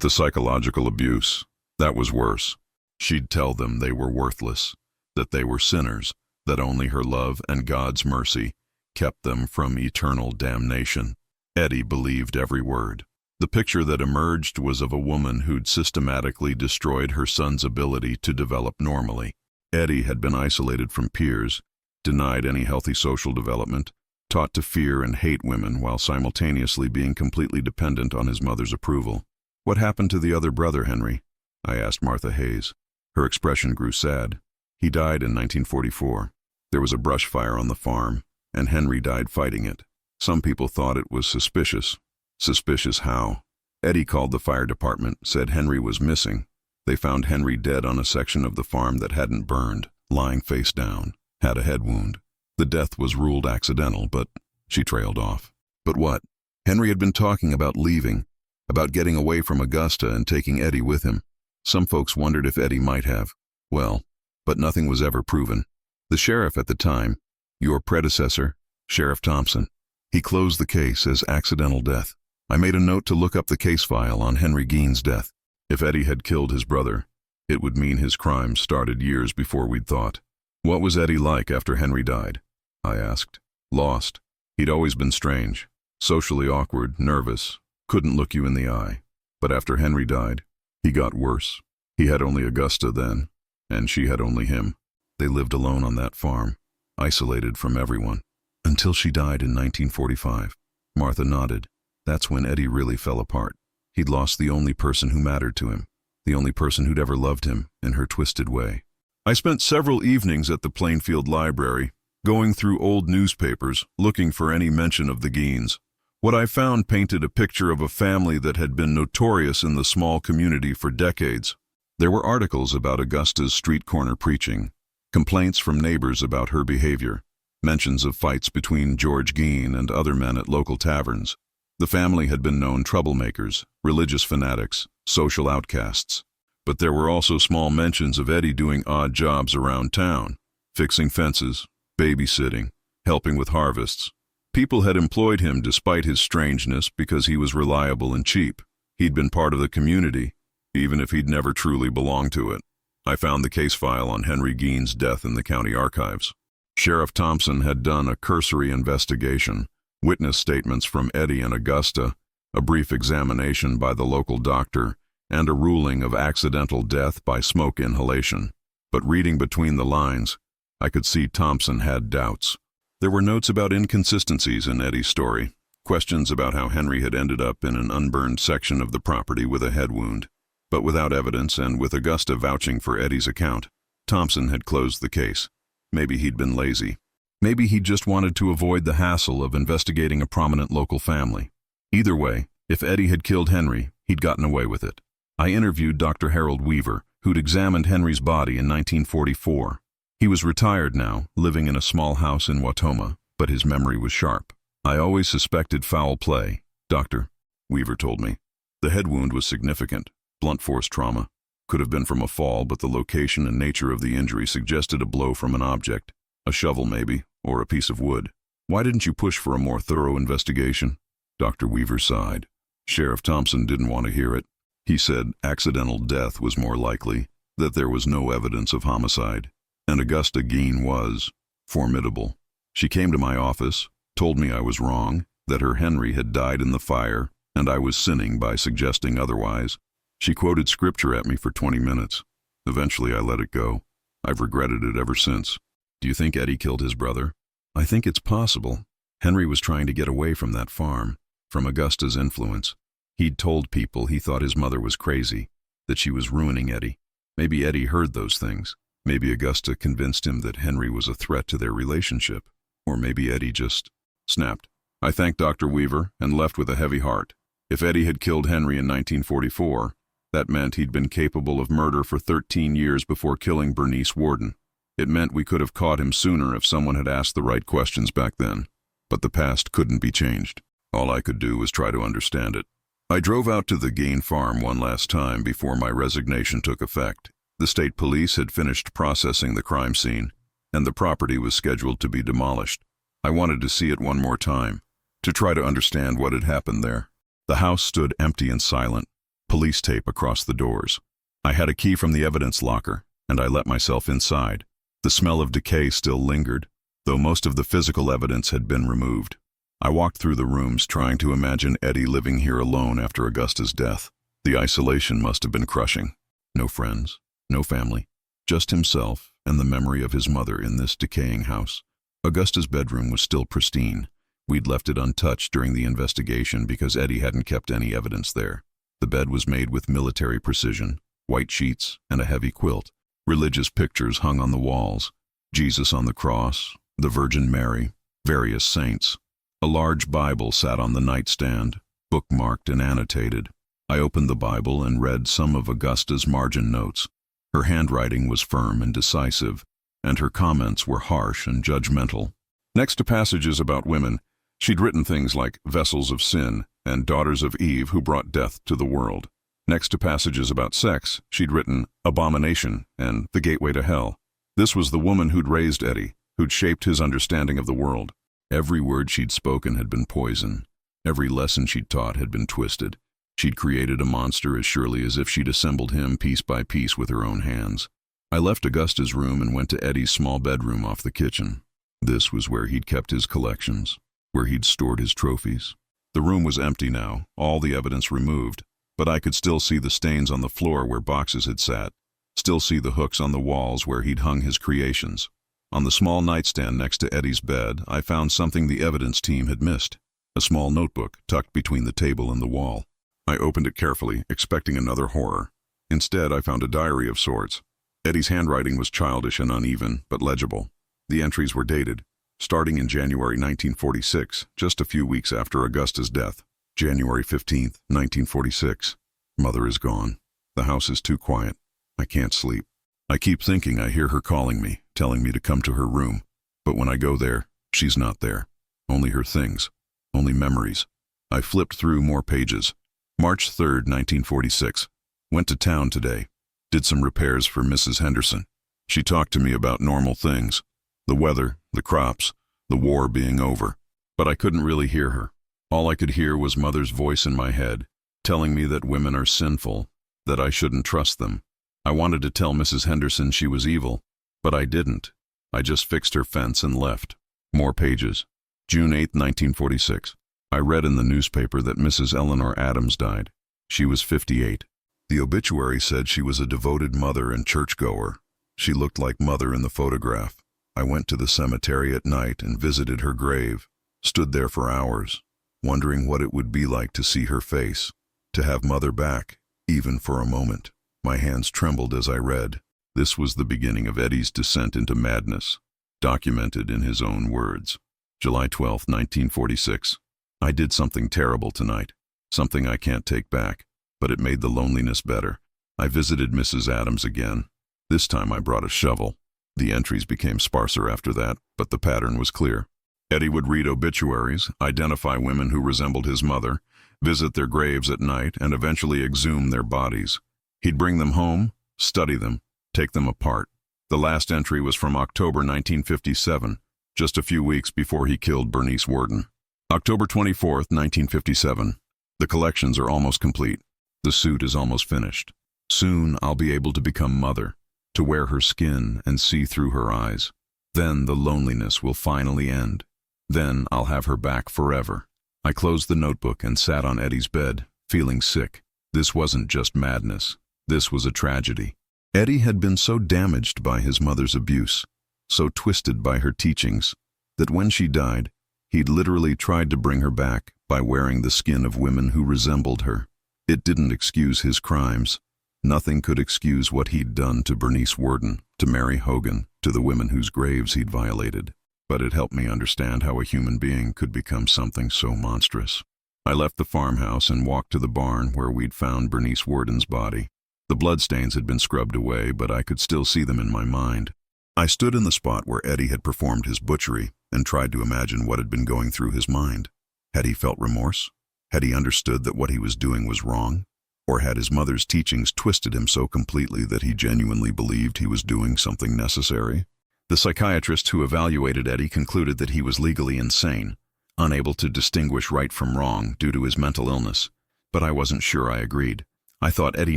the psychological abuse, that was worse. She'd tell them they were worthless, that they were sinners, that only her love and God's mercy kept them from eternal damnation. Eddie believed every word. The picture that emerged was of a woman who'd systematically destroyed her son's ability to develop normally. Eddie had been isolated from peers, denied any healthy social development, taught to fear and hate women while simultaneously being completely dependent on his mother's approval. What happened to the other brother, Henry? I asked Martha Hayes. Her expression grew sad. He died in 1944. There was a brush fire on the farm, and Henry died fighting it. Some people thought it was suspicious. Suspicious how? Eddie called the fire department, said Henry was missing. They found Henry dead on a section of the farm that hadn't burned, lying face down, had a head wound. The death was ruled accidental, but she trailed off. But what? Henry had been talking about leaving, about getting away from Augusta and taking Eddie with him. Some folks wondered if Eddie might have. Well, but nothing was ever proven. The sheriff at the time, your predecessor, Sheriff Thompson, he closed the case as accidental death. I made a note to look up the case file on Henry Gein's death. If Eddie had killed his brother, it would mean his crimes started years before we'd thought. What was Eddie like after Henry died? I asked. Lost. He'd always been strange, socially awkward, nervous, couldn't look you in the eye. But after Henry died, he got worse. He had only Augusta then, and she had only him. They lived alone on that farm, isolated from everyone, until she died in 1945. Martha nodded. That's when Eddie really fell apart. He'd lost the only person who mattered to him, the only person who'd ever loved him in her twisted way. I spent several evenings at the Plainfield Library, going through old newspapers, looking for any mention of the Geins. What I found painted a picture of a family that had been notorious in the small community for decades. There were articles about Augusta's street corner preaching, complaints from neighbors about her behavior, mentions of fights between George Gein and other men at local taverns. The family had been known troublemakers, religious fanatics, social outcasts. But there were also small mentions of Eddie doing odd jobs around town, fixing fences, babysitting, helping with harvests. People had employed him despite his strangeness because he was reliable and cheap. He'd been part of the community, even if he'd never truly belonged to it. I found the case file on Henry Gein's death in the county archives. Sheriff Thompson had done a cursory investigation, witness statements from Eddie and Augusta, a brief examination by the local doctor, and a ruling of accidental death by smoke inhalation. But reading between the lines, I could see Thompson had doubts. There were notes about inconsistencies in Eddie's story, questions about how Henry had ended up in an unburned section of the property with a head wound. But without evidence and with Augusta vouching for Eddie's account, Thompson had closed the case. Maybe he'd been lazy. Maybe he just wanted to avoid the hassle of investigating a prominent local family. Either way, if Eddie had killed Henry, he'd gotten away with it. I interviewed Dr. Harold Weaver, who'd examined Henry's body in 1944. He was retired now, living in a small house in Watoma, but his memory was sharp. I always suspected foul play, Doctor, Weaver told me. The head wound was significant, blunt force trauma. Could have been from a fall, but the location and nature of the injury suggested a blow from an object, a shovel maybe, or a piece of wood. Why didn't you push for a more thorough investigation? Dr. Weaver sighed. Sheriff Thompson didn't want to hear it. He said accidental death was more likely, that there was no evidence of homicide. And Augusta Gein was formidable. She came to my office, told me I was wrong, that her Henry had died in the fire, and I was sinning by suggesting otherwise. She quoted scripture at me for 20 minutes. Eventually I let it go. I've regretted it ever since. Do you think Eddie killed his brother? I think it's possible. Henry was trying to get away from that farm, from Augusta's influence. He'd told people he thought his mother was crazy, that she was ruining Eddie. Maybe Eddie heard those things. Maybe Augusta convinced him that Henry was a threat to their relationship. Or maybe Eddie just snapped. I thanked Dr. Weaver and left with a heavy heart. If Eddie had killed Henry in 1944, that meant he'd been capable of murder for 13 years before killing Bernice Warden. It meant we could have caught him sooner if someone had asked the right questions back then. But the past couldn't be changed. All I could do was try to understand it. I drove out to the Gein farm one last time before my resignation took effect. The state police had finished processing the crime scene, and the property was scheduled to be demolished. I wanted to see it one more time, to try to understand what had happened there. The house stood empty and silent, police tape across the doors. I had a key from the evidence locker, and I let myself inside. The smell of decay still lingered, though most of the physical evidence had been removed. I walked through the rooms trying to imagine Eddie living here alone after Augusta's death. The isolation must have been crushing. No friends, no family, just himself and the memory of his mother in this decaying house. Augusta's bedroom was still pristine. We'd left it untouched during the investigation because Eddie hadn't kept any evidence there. The bed was made with military precision, white sheets and a heavy quilt. Religious pictures hung on the walls, Jesus on the cross, the Virgin Mary, various saints. A large Bible sat on the nightstand, bookmarked and annotated. I opened the Bible and read some of Augusta's margin notes. Her handwriting was firm and decisive, and her comments were harsh and judgmental. Next to passages about women, She'd written things like vessels of sin and daughters of Eve who brought death to the world. Next to passages about sex, she'd written abomination and the gateway to hell. This was the woman who'd raised Eddie, who'd shaped his understanding of the world. Every word she'd spoken had been poison. Every lesson she'd taught had been twisted. She'd created a monster as surely as if she'd assembled him piece by piece with her own hands. I left Augusta's room and went to Eddie's small bedroom off the kitchen. This was where he'd kept his collections, where he'd stored his trophies. The room was empty now, all the evidence removed, but I could still see the stains on the floor where boxes had sat, still see the hooks on the walls where he'd hung his creations. On the small nightstand next to Eddie's bed, I found something the evidence team had missed, a small notebook tucked between the table and the wall. I opened it carefully, expecting another horror. Instead, I found a diary of sorts. Eddie's handwriting was childish and uneven, but legible. The entries were dated, starting in January 1946, just a few weeks after Augusta's death. January 15th, 1946. Mother is gone. The house is too quiet. I can't sleep. I keep thinking I hear her calling me, telling me to come to her room. But when I go there, she's not there. Only her things. Only memories. I flipped through more pages. March 3rd, 1946. Went to town today. Did some repairs for Mrs. Henderson. She talked to me about normal things. The weather, the crops, the war being over. But I couldn't really hear her. All I could hear was Mother's voice in my head, telling me that women are sinful, that I shouldn't trust them. I wanted to tell Mrs. Henderson she was evil, but I didn't. I just fixed her fence and left. More pages. June 8, 1946. I read in the newspaper that Mrs. Eleanor Adams died. She was 58. The obituary said she was a devoted mother and churchgoer. She looked like Mother in the photograph. I went to the cemetery at night and visited her grave, stood there for hours, wondering what it would be like to see her face, to have Mother back, even for a moment. My hands trembled as I read. This was the beginning of Eddie's descent into madness, documented in his own words. July 12, 1946. I did something terrible tonight, something I can't take back, but it made the loneliness better. I visited Mrs. Adams again. This time I brought a shovel. The entries became sparser after that, but the pattern was clear. Eddie would read obituaries, identify women who resembled his mother, visit their graves at night, and eventually exhume their bodies. He'd bring them home, study them, take them apart. The last entry was from October 1957, just a few weeks before he killed Bernice Worden. October 24th, 1957. The collections are almost complete. The suit is almost finished. Soon I'll be able to become Mother, to wear her skin and see through her eyes. Then the loneliness will finally end. Then I'll have her back forever. I closed the notebook and sat on Eddie's bed, feeling sick. This wasn't just madness. This was a tragedy. Eddie had been so damaged by his mother's abuse, so twisted by her teachings, that when she died, he'd literally tried to bring her back by wearing the skin of women who resembled her. It didn't excuse his crimes. Nothing could excuse what he'd done to Bernice Worden, to Mary Hogan, to the women whose graves he'd violated. But it helped me understand how a human being could become something so monstrous. I left the farmhouse and walked to the barn where we'd found Bernice Worden's body. The bloodstains had been scrubbed away, but I could still see them in my mind. I stood in the spot where Eddie had performed his butchery and tried to imagine what had been going through his mind. Had he felt remorse? Had he understood that what he was doing was wrong? Or had his mother's teachings twisted him so completely that he genuinely believed he was doing something necessary? The psychiatrist who evaluated Eddie concluded that he was legally insane, unable to distinguish right from wrong due to his mental illness. But I wasn't sure I agreed. I thought Eddie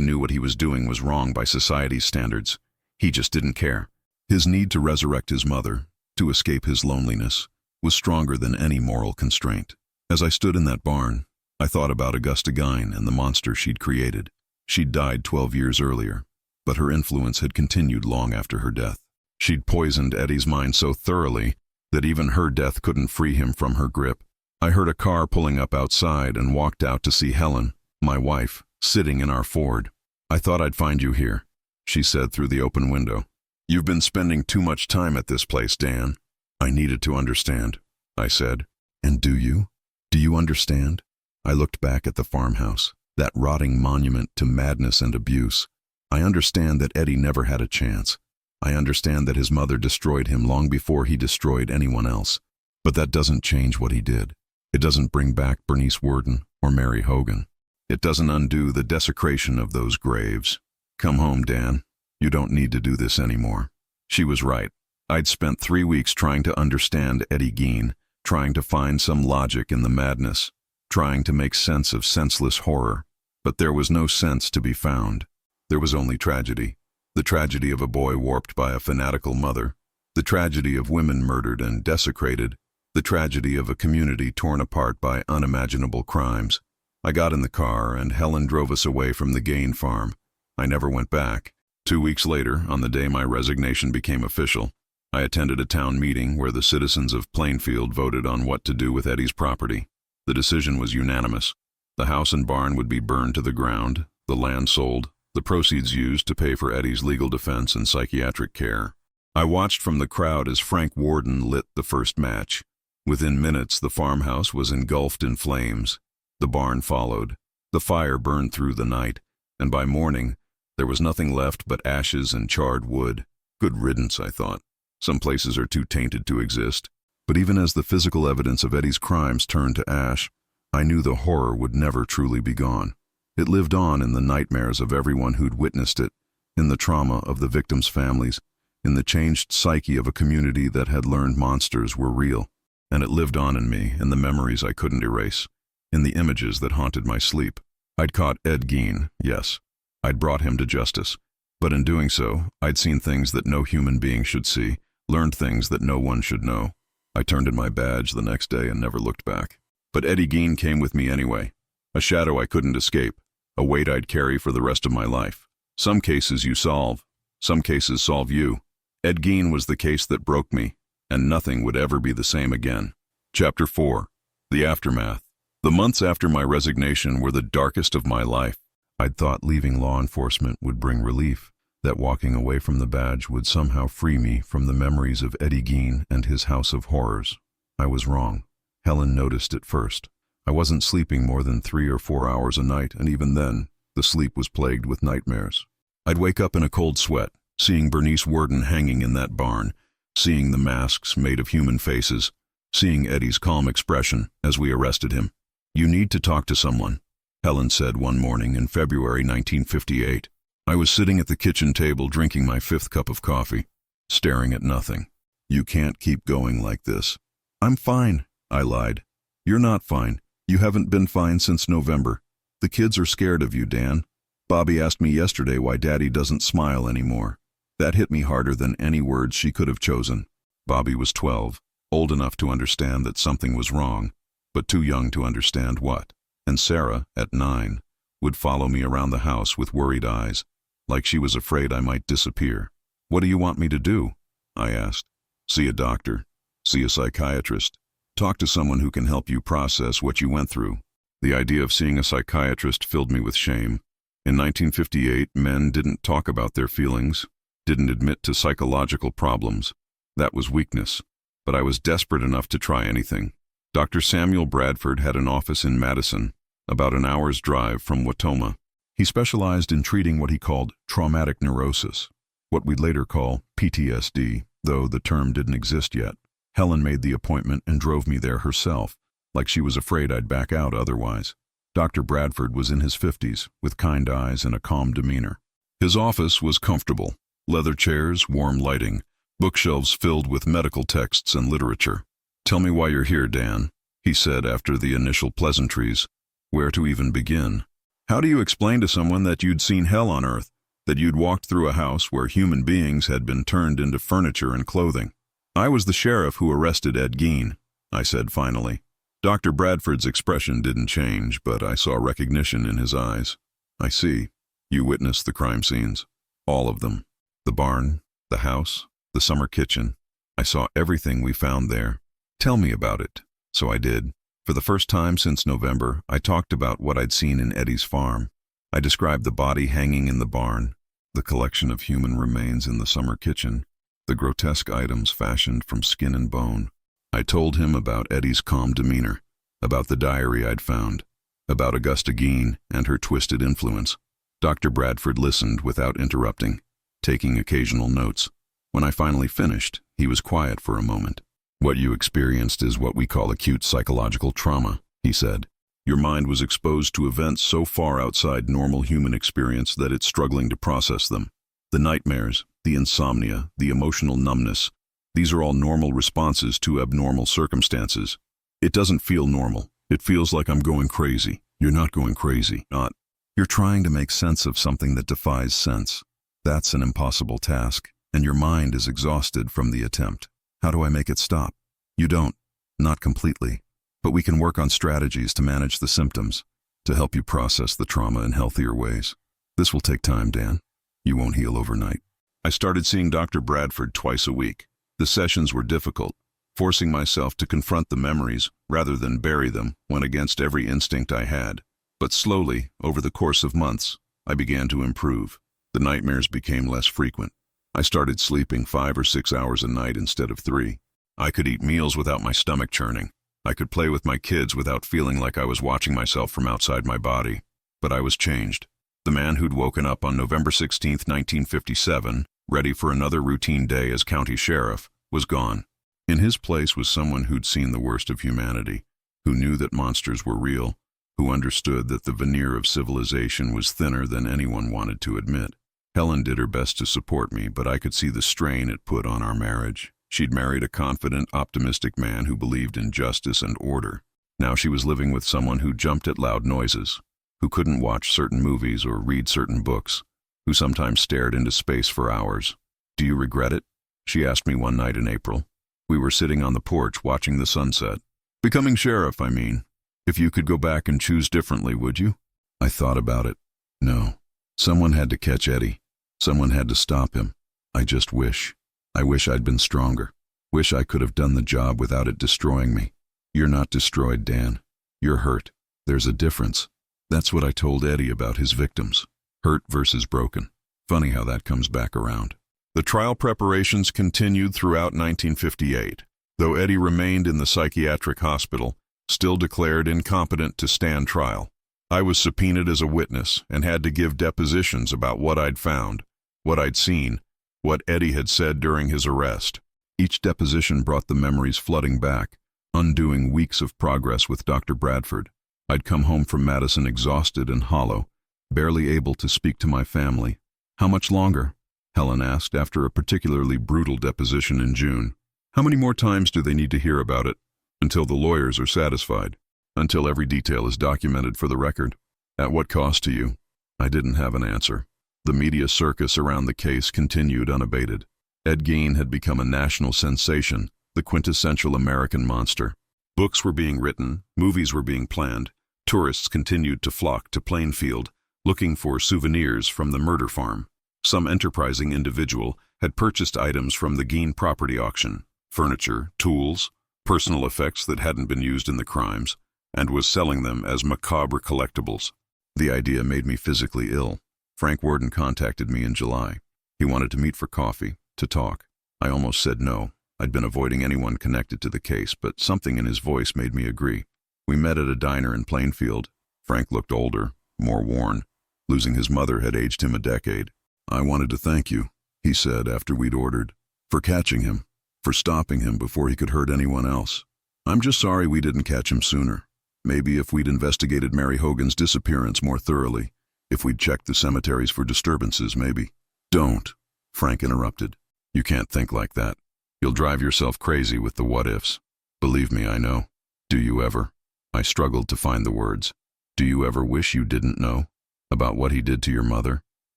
knew what he was doing was wrong by society's standards. He just didn't care. His need to resurrect his mother, to escape his loneliness, was stronger than any moral constraint. As I stood in that barn, I thought about Augusta Gein and the monster she'd created. She'd died 12 years earlier, but her influence had continued long after her death. She'd poisoned Eddie's mind so thoroughly that even her death couldn't free him from her grip. I heard a car pulling up outside and walked out to see Helen, my wife, sitting in our Ford. "I thought I'd find you here," she said through the open window. "You've been spending too much time at this place, Dan." "I needed to understand," I said. "And do you? Do you understand?" I looked back at the farmhouse, that rotting monument to madness and abuse. I understand that Eddie never had a chance. I understand that his mother destroyed him long before he destroyed anyone else. But that doesn't change what he did. It doesn't bring back Bernice Worden or Mary Hogan. It doesn't undo the desecration of those graves. Come home, Dan. You don't need to do this anymore. She was right. I'd spent 3 weeks trying to understand Eddie Gein, trying to find some logic in the madness, trying to make sense of senseless horror. But there was no sense to be found. There was only tragedy. The tragedy of a boy warped by a fanatical mother. The tragedy of women murdered and desecrated. The tragedy of a community torn apart by unimaginable crimes. I got in the car and Helen drove us away from the Gein farm. I never went back. 2 weeks later, on the day my resignation became official, I attended a town meeting where the citizens of Plainfield voted on what to do with Eddie's property. The decision was unanimous. The house and barn would be burned to the ground, the land sold, the proceeds used to pay for Eddie's legal defense and psychiatric care. I watched from the crowd as Frank Worden lit the first match. Within minutes, the farmhouse was engulfed in flames. The barn followed. The fire burned through the night, and by morning, there was nothing left but ashes and charred wood. Good riddance, I thought. Some places are too tainted to exist. But even as the physical evidence of Eddie's crimes turned to ash, I knew the horror would never truly be gone. It lived on in the nightmares of everyone who'd witnessed it, in the trauma of the victims' families, in the changed psyche of a community that had learned monsters were real. And it lived on in me, in the memories I couldn't erase, in the images that haunted my sleep. I'd caught Ed Gein, yes. I'd brought him to justice. But in doing so, I'd seen things that no human being should see, learned things that no one should know. I turned in my badge the next day and never looked back. But Eddie Gein came with me anyway. A shadow I couldn't escape, a weight I'd carry for the rest of my life. Some cases you solve, some cases solve you. Ed Gein was the case that broke me, and nothing would ever be the same again. Chapter 4. The Aftermath. The months after my resignation were the darkest of my life. I'd thought leaving law enforcement would bring relief, that walking away from the badge would somehow free me from the memories of Eddie Gein and his house of horrors. I was wrong. Helen noticed it first. I wasn't sleeping more than 3 or 4 hours a night, and even then, the sleep was plagued with nightmares. I'd wake up in a cold sweat, seeing Bernice Worden hanging in that barn, seeing the masks made of human faces, seeing Eddie's calm expression as we arrested him. "You need to talk to someone," Helen said one morning in February 1958. I was sitting at the kitchen table drinking my 5th cup of coffee, staring at nothing. "You can't keep going like this." "I'm fine," I lied. "You're not fine. You haven't been fine since November. The kids are scared of you, Dan. Bobby asked me yesterday why Daddy doesn't smile anymore." That hit me harder than any words she could have chosen. Bobby was 12, old enough to understand that something was wrong, but too young to understand what. And Sarah, at 9, would follow me around the house with worried eyes, like she was afraid I might disappear. "What do you want me to do?" I asked. "See a doctor. See a psychiatrist. Talk to someone who can help you process what you went through." The idea of seeing a psychiatrist filled me with shame. In 1958, men didn't talk about their feelings, didn't admit to psychological problems. That was weakness. But I was desperate enough to try anything. Dr. Samuel Bradford had an office in Madison, about an hour's drive from Watoma. He specialized in treating what he called traumatic neurosis, what we'd later call PTSD, though the term didn't exist yet. Helen made the appointment and drove me there herself, like she was afraid I'd back out otherwise. Dr. Bradford was in his 50s, with kind eyes and a calm demeanor. His office was comfortable. Leather chairs, warm lighting, bookshelves filled with medical texts and literature. "Tell me why you're here, Dan," he said after the initial pleasantries. "Where to even begin? How do you explain to someone that you'd seen hell on earth, that you'd walked through a house where human beings had been turned into furniture and clothing?" "I was the sheriff who arrested Ed Gein," I said finally. Dr. Bradford's expression didn't change, but I saw recognition in his eyes. "I see. You witnessed the crime scenes. All of them. The barn, the house, the summer kitchen. I saw everything we found there. Tell me about it." So I did. For the first time since November, I talked about what I'd seen in Eddie's farm. I described the body hanging in the barn, the collection of human remains in the summer kitchen, the grotesque items fashioned from skin and bone. I told him about Eddie's calm demeanor, about the diary I'd found, about Augusta Gein and her twisted influence. Dr. Bradford listened without interrupting, taking occasional notes. When I finally finished, he was quiet for a moment. What you experienced is what we call acute psychological trauma, he said. Your mind was exposed to events so far outside normal human experience that it's struggling to process them. The nightmares, the insomnia, the emotional numbness, these are all normal responses to abnormal circumstances. It doesn't feel normal. It feels like I'm going crazy. You're not going crazy, not. You're trying to make sense of something that defies sense. That's an impossible task, and your mind is exhausted from the attempt. How do I make it stop? You don't. Not completely. But we can work on strategies to manage the symptoms, to help you process the trauma in healthier ways. This will take time, Dan. You won't heal overnight. I started seeing Dr. Bradford twice a week. The sessions were difficult. Forcing myself to confront the memories rather than bury them went against every instinct I had. But slowly, over the course of months, I began to improve. The nightmares became less frequent. I started sleeping 5 or 6 hours a night instead of 3. I could eat meals without my stomach churning. I could play with my kids without feeling like I was watching myself from outside my body. But I was changed. The man who'd woken up on November 16, 1957, ready for another routine day as county sheriff, was gone. In his place was someone who'd seen the worst of humanity, who knew that monsters were real, who understood that the veneer of civilization was thinner than anyone wanted to admit. Helen did her best to support me, but I could see the strain it put on our marriage. She'd married a confident, optimistic man who believed in justice and order. Now she was living with someone who jumped at loud noises, who couldn't watch certain movies or read certain books, who sometimes stared into space for hours. "Do you regret it?" she asked me one night in April. We were sitting on the porch watching the sunset. "Becoming sheriff, I mean. If you could go back and choose differently, would you?" I thought about it. No. Someone had to catch Eddie. Someone had to stop him. I just wish. I wish I'd been stronger. Wish I could have done the job without it destroying me. You're not destroyed, Dan. You're hurt. There's a difference. That's what I told Eddie about his victims. Hurt versus broken. Funny how that comes back around. The trial preparations continued throughout 1958, though Eddie remained in the psychiatric hospital, still declared incompetent to stand trial. I was subpoenaed as a witness and had to give depositions about what I'd found, what I'd seen, what Eddie had said during his arrest. Each deposition brought the memories flooding back, undoing weeks of progress with Dr. Bradford. I'd come home from Madison exhausted and hollow, barely able to speak to my family. "How much longer?" Helen asked after a particularly brutal deposition in June. "How many more times do they need to hear about it?" "Until the lawyers are satisfied. Until every detail is documented for the record." "At what cost to you?" I didn't have an answer. The media circus around the case continued unabated. Ed Gein had become a national sensation, the quintessential American monster. Books were being written, movies were being planned. Tourists continued to flock to Plainfield, looking for souvenirs from the murder farm. Some enterprising individual had purchased items from the Gein property auction, furniture, tools, personal effects that hadn't been used in the crimes, and was selling them as macabre collectibles. The idea made me physically ill. Frank Worden contacted me in July. He wanted to meet for coffee, to talk. I almost said no. I'd been avoiding anyone connected to the case, but something in his voice made me agree. We met at a diner in Plainfield. Frank looked older, more worn. Losing his mother had aged him a decade. "I wanted to thank you," he said after we'd ordered, "for catching him, for stopping him before he could hurt anyone else. I'm just sorry we didn't catch him sooner. Maybe if we'd investigated Mary Hogan's disappearance more thoroughly, if we'd checked the cemeteries for disturbances, maybe." "Don't," Frank interrupted. "You can't think like that. You'll drive yourself crazy with the what-ifs. Believe me, I know. Do you ever?" I struggled to find the words. "Do you ever wish you didn't know? About what he did to your mother?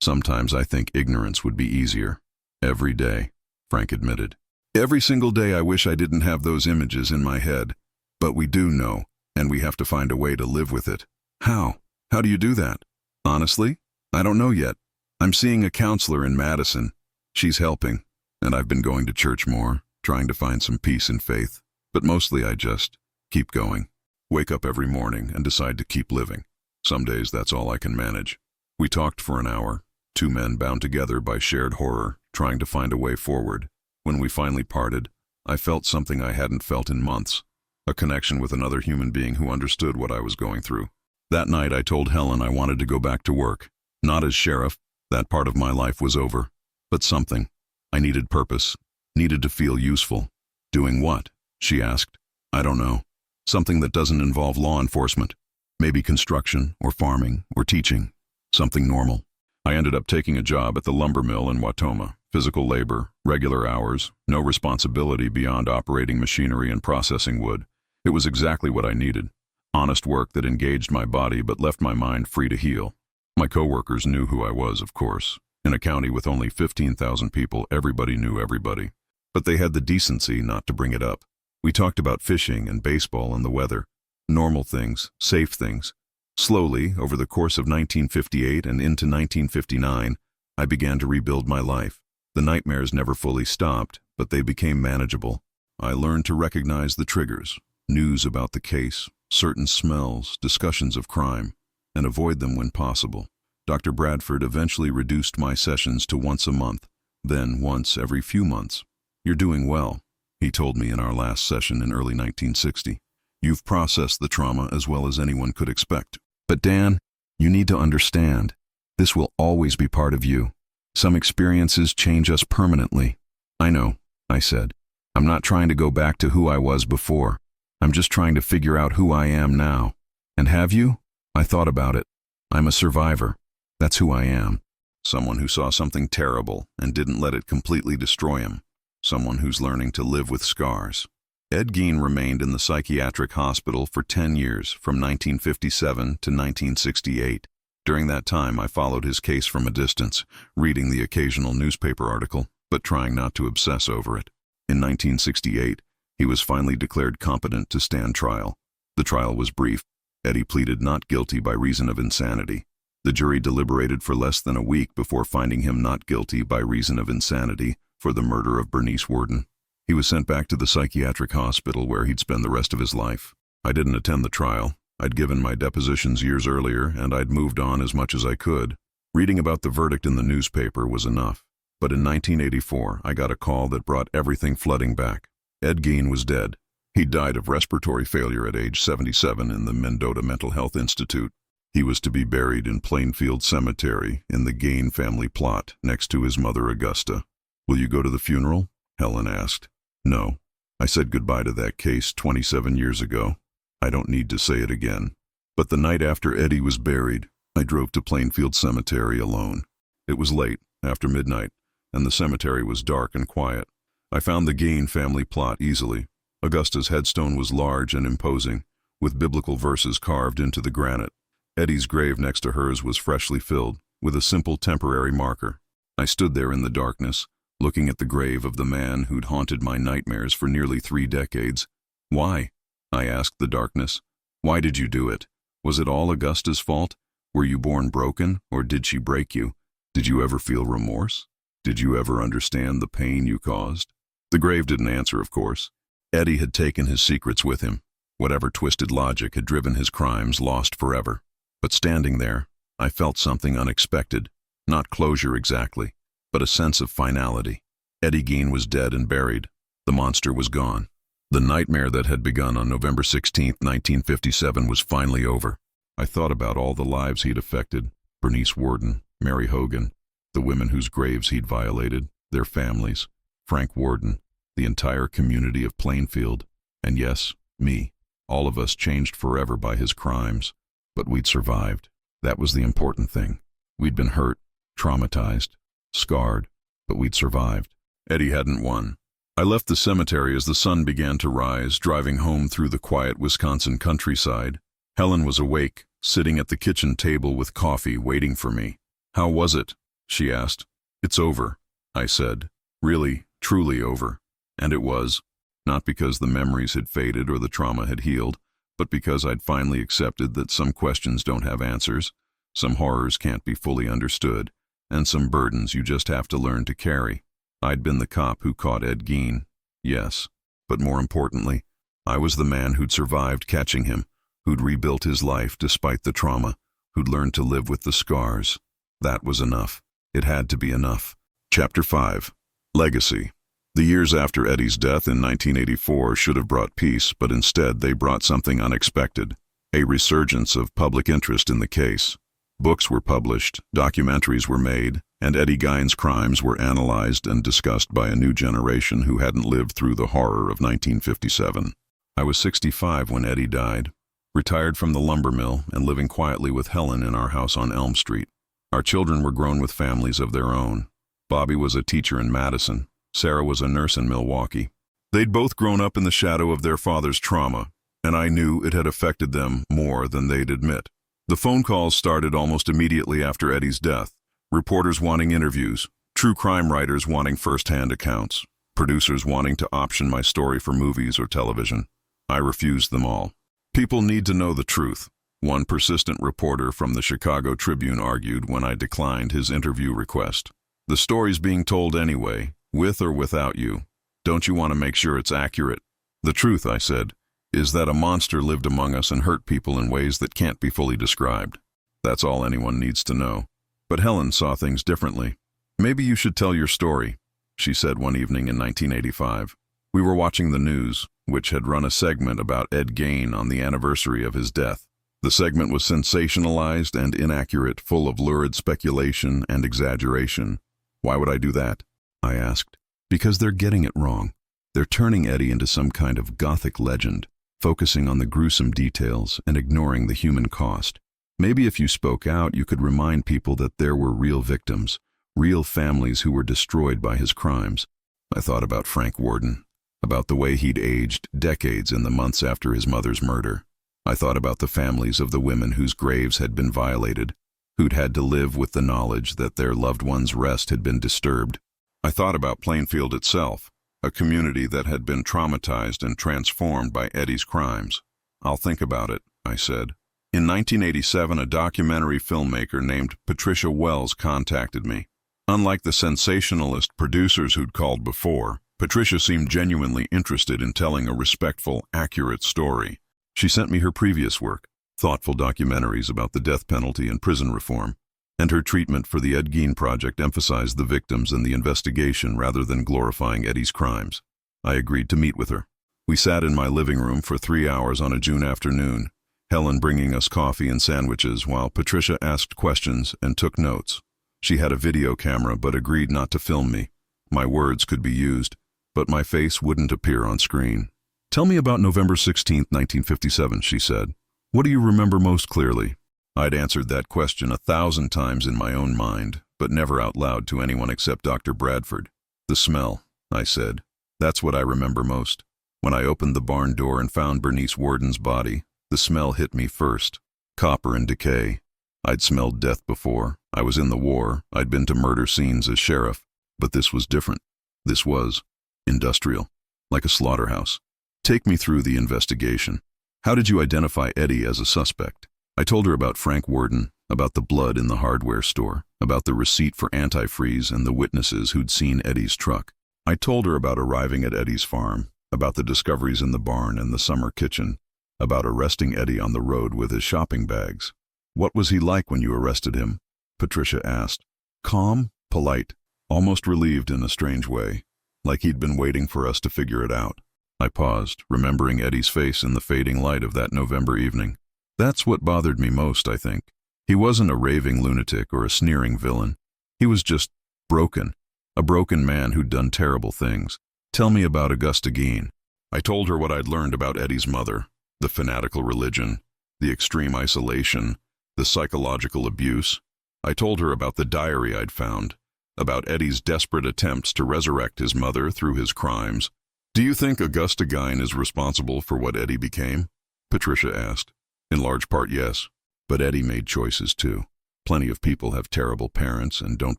Sometimes I think ignorance would be easier." "Every day," Frank admitted. "Every single day I wish I didn't have those images in my head. But we do know, and we have to find a way to live with it." "How? How do you do that?" "Honestly, I don't know yet. I'm seeing a counselor in Madison. She's helping, and I've been going to church more, trying to find some peace and faith. But mostly I just keep going. Wake up every morning and decide to keep living. Some days that's all I can manage." We talked for an hour, two men bound together by shared horror, trying to find a way forward. When we finally parted, I felt something I hadn't felt in months, a connection with another human being who understood what I was going through. That night I told Helen I wanted to go back to work. Not as sheriff, that part of my life was over, but something. I needed purpose, needed to feel useful. Doing what? she asked. I don't know. Something that doesn't involve law enforcement. Maybe construction, or farming, or teaching. Something normal. I ended up taking a job at the lumber mill in Watoma. Physical labor, regular hours, no responsibility beyond operating machinery and processing wood. It was exactly what I needed. Honest work that engaged my body but left my mind free to heal. My coworkers knew who I was, of course. In a county with only 15,000 people, everybody knew everybody. But they had the decency not to bring it up. We talked about fishing and baseball and the weather. Normal things, safe things. Slowly, over the course of 1958 and into 1959, I began to rebuild my life. The nightmares never fully stopped, but they became manageable. I learned to recognize the triggers, news about the case, certain smells, discussions of crime, and avoid them when possible. Dr. Bradford eventually reduced my sessions to once a month, then once every few months. You're doing well, he told me in our last session in early 1960. You've processed the trauma as well as anyone could expect. But Dan, you need to understand, this will always be part of you. Some experiences change us permanently. I know, I said. I'm not trying to go back to who I was before. I'm just trying to figure out who I am now. And have you? I thought about it. I'm a survivor. That's who I am. Someone who saw something terrible and didn't let it completely destroy him. Someone who's learning to live with scars. Ed Gein remained in the psychiatric hospital for 10 years, from 1957 to 1968. During that time, I followed his case from a distance, reading the occasional newspaper article, but trying not to obsess over it. In 1968, he was finally declared competent to stand trial. The trial was brief. Eddie pleaded not guilty by reason of insanity. The jury deliberated for less than a week before finding him not guilty by reason of insanity for the murder of Bernice Worden. He was sent back to the psychiatric hospital where he'd spend the rest of his life. I didn't attend the trial. I'd given my depositions years earlier, and I'd moved on as much as I could. Reading about the verdict in the newspaper was enough. But in 1984, I got a call that brought everything flooding back. Ed Gein was dead. He died of respiratory failure at age 77 in the Mendota Mental Health Institute. He was to be buried in Plainfield Cemetery in the Gein family plot next to his mother Augusta. Will you go to the funeral? Helen asked. No. I said goodbye to that case 27 years ago. I don't need to say it again. But the night after Eddie was buried, I drove to Plainfield Cemetery alone. It was late, after midnight, and the cemetery was dark and quiet. I found the Gein family plot easily. Augusta's headstone was large and imposing, with biblical verses carved into the granite. Eddie's grave next to hers was freshly filled, with a simple temporary marker. I stood there in the darkness, looking at the grave of the man who'd haunted my nightmares for nearly 3 decades. Why? I asked the darkness. Why did you do it? Was it all Augusta's fault? Were you born broken, or did she break you? Did you ever feel remorse? Did you ever understand the pain you caused? The grave didn't answer, of course. Eddie had taken his secrets with him. Whatever twisted logic had driven his crimes lost forever. But standing there, I felt something unexpected. Not closure exactly, but a sense of finality. Eddie Gein was dead and buried. The monster was gone. The nightmare that had begun on November 16, 1957 was finally over. I thought about all the lives he'd affected. Bernice Worden, Mary Hogan, the women whose graves he'd violated, their families, Frank Worden, the entire community of Plainfield, and yes, me. All of us changed forever by his crimes. But we'd survived. That was the important thing. We'd been hurt, traumatized, scarred, but we'd survived. Eddie hadn't won. I left the cemetery as the sun began to rise, driving home through the quiet Wisconsin countryside. Helen was awake, sitting at the kitchen table with coffee, waiting for me. How was it? She asked. It's over, I said. Really, truly over. And it was. Not because the memories had faded or the trauma had healed, but because I'd finally accepted that some questions don't have answers, some horrors can't be fully understood, and some burdens you just have to learn to carry. I'd been the cop who caught Ed Gein, yes, but more importantly, I was the man who'd survived catching him, who'd rebuilt his life despite the trauma, who'd learned to live with the scars. That was enough. It had to be enough. Chapter 5. Legacy. The years after Eddie's death in 1984 should have brought peace, but instead they brought something unexpected, a resurgence of public interest in the case. Books were published, documentaries were made, and Eddie Gein's crimes were analyzed and discussed by a new generation who hadn't lived through the horror of 1957. I was 65 when Eddie died, retired from the lumber mill and living quietly with Helen in our house on Elm Street. Our children were grown with families of their own. Bobby was a teacher in Madison. Sarah was a nurse in Milwaukee. They'd both grown up in the shadow of their father's trauma, and I knew it had affected them more than they'd admit. The phone calls started almost immediately after Eddie's death. Reporters wanting interviews, true crime writers wanting first-hand accounts, producers wanting to option my story for movies or television. I refused them all. People need to know the truth, one persistent reporter from the Chicago Tribune argued when I declined his interview request. The story's being told anyway, with or without you. Don't you want to make sure it's accurate? The truth, I said, is that a monster lived among us and hurt people in ways that can't be fully described. That's all anyone needs to know. But Helen saw things differently. Maybe you should tell your story, she said one evening in 1985. We were watching the news, which had run a segment about Ed Gein on the anniversary of his death. The segment was sensationalized and inaccurate, full of lurid speculation and exaggeration. Why would I do that? I asked. Because they're getting it wrong. They're turning Eddie into some kind of gothic legend, focusing on the gruesome details and ignoring the human cost. Maybe if you spoke out, you could remind people that there were real victims, real families who were destroyed by his crimes. I thought about Frank Worden, about the way he'd aged decades in the months after his mother's murder. I thought about the families of the women whose graves had been violated, who'd had to live with the knowledge that their loved ones' rest had been disturbed. I thought about Plainfield itself, a community that had been traumatized and transformed by Eddie's crimes. I'll think about it, I said. In 1987, a documentary filmmaker named Patricia Wells contacted me. Unlike the sensationalist producers who'd called before, Patricia seemed genuinely interested in telling a respectful, accurate story. She sent me her previous work, thoughtful documentaries about the death penalty and prison reform, and her treatment for the Ed Gein Project emphasized the victims and the investigation rather than glorifying Eddie's crimes. I agreed to meet with her. We sat in my living room for 3 hours on a June afternoon, Helen bringing us coffee and sandwiches while Patricia asked questions and took notes. She had a video camera but agreed not to film me. My words could be used, but my face wouldn't appear on screen. Tell me about November 16, 1957, she said. What do you remember most clearly? I'd answered that question 1,000 times in my own mind, but never out loud to anyone except Dr. Bradford. The smell, I said. That's what I remember most. When I opened the barn door and found Bernice Worden's body, the smell hit me first. Copper and decay. I'd smelled death before. I was in the war. I'd been to murder scenes as sheriff. But this was different. This was industrial, like a slaughterhouse. Take me through the investigation. How did you identify Eddie as a suspect? I told her about Frank Worden, about the blood in the hardware store, about the receipt for antifreeze and the witnesses who'd seen Eddie's truck. I told her about arriving at Eddie's farm, about the discoveries in the barn and the summer kitchen, about arresting Eddie on the road with his shopping bags. What was he like when you arrested him? Patricia asked. Calm, polite, almost relieved in a strange way, like he'd been waiting for us to figure it out. I paused, remembering Eddie's face in the fading light of that November evening. That's what bothered me most, I think. He wasn't a raving lunatic or a sneering villain. He was just broken, a broken man who'd done terrible things. Tell me about Augusta Gein. I told her what I'd learned about Eddie's mother, the fanatical religion, the extreme isolation, the psychological abuse. I told her about the diary I'd found, about Eddie's desperate attempts to resurrect his mother through his crimes. Do you think Augusta Gein is responsible for what Eddie became? Patricia asked. In large part, yes. But Eddie made choices too. Plenty of people have terrible parents and don't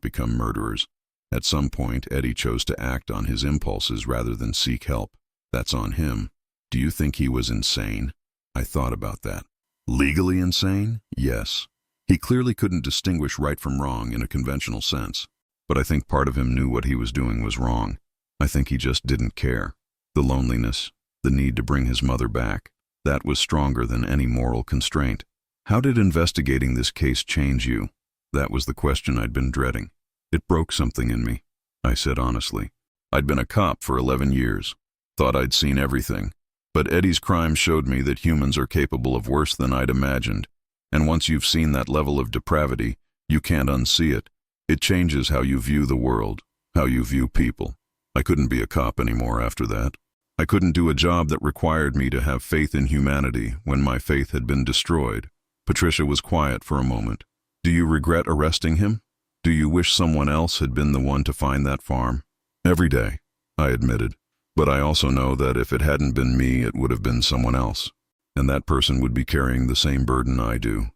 become murderers. At some point, Eddie chose to act on his impulses rather than seek help. That's on him. Do you think he was insane? I thought about that. Legally insane? Yes. He clearly couldn't distinguish right from wrong in a conventional sense. But I think part of him knew what he was doing was wrong. I think he just didn't care. The loneliness, the need to bring his mother back, that was stronger than any moral constraint. How did investigating this case change you? That was the question I'd been dreading. It broke something in me, I said honestly. I'd been a cop for 11 years. Thought I'd seen everything. But Eddie's crime showed me that humans are capable of worse than I'd imagined. And once you've seen that level of depravity, you can't unsee it. It changes how you view the world, how you view people. I couldn't be a cop anymore after that. I couldn't do a job that required me to have faith in humanity when my faith had been destroyed. Patricia was quiet for a moment. Do you regret arresting him? Do you wish someone else had been the one to find that farm? Every day, I admitted. But I also know that if it hadn't been me, it would have been someone else. And that person would be carrying the same burden I do.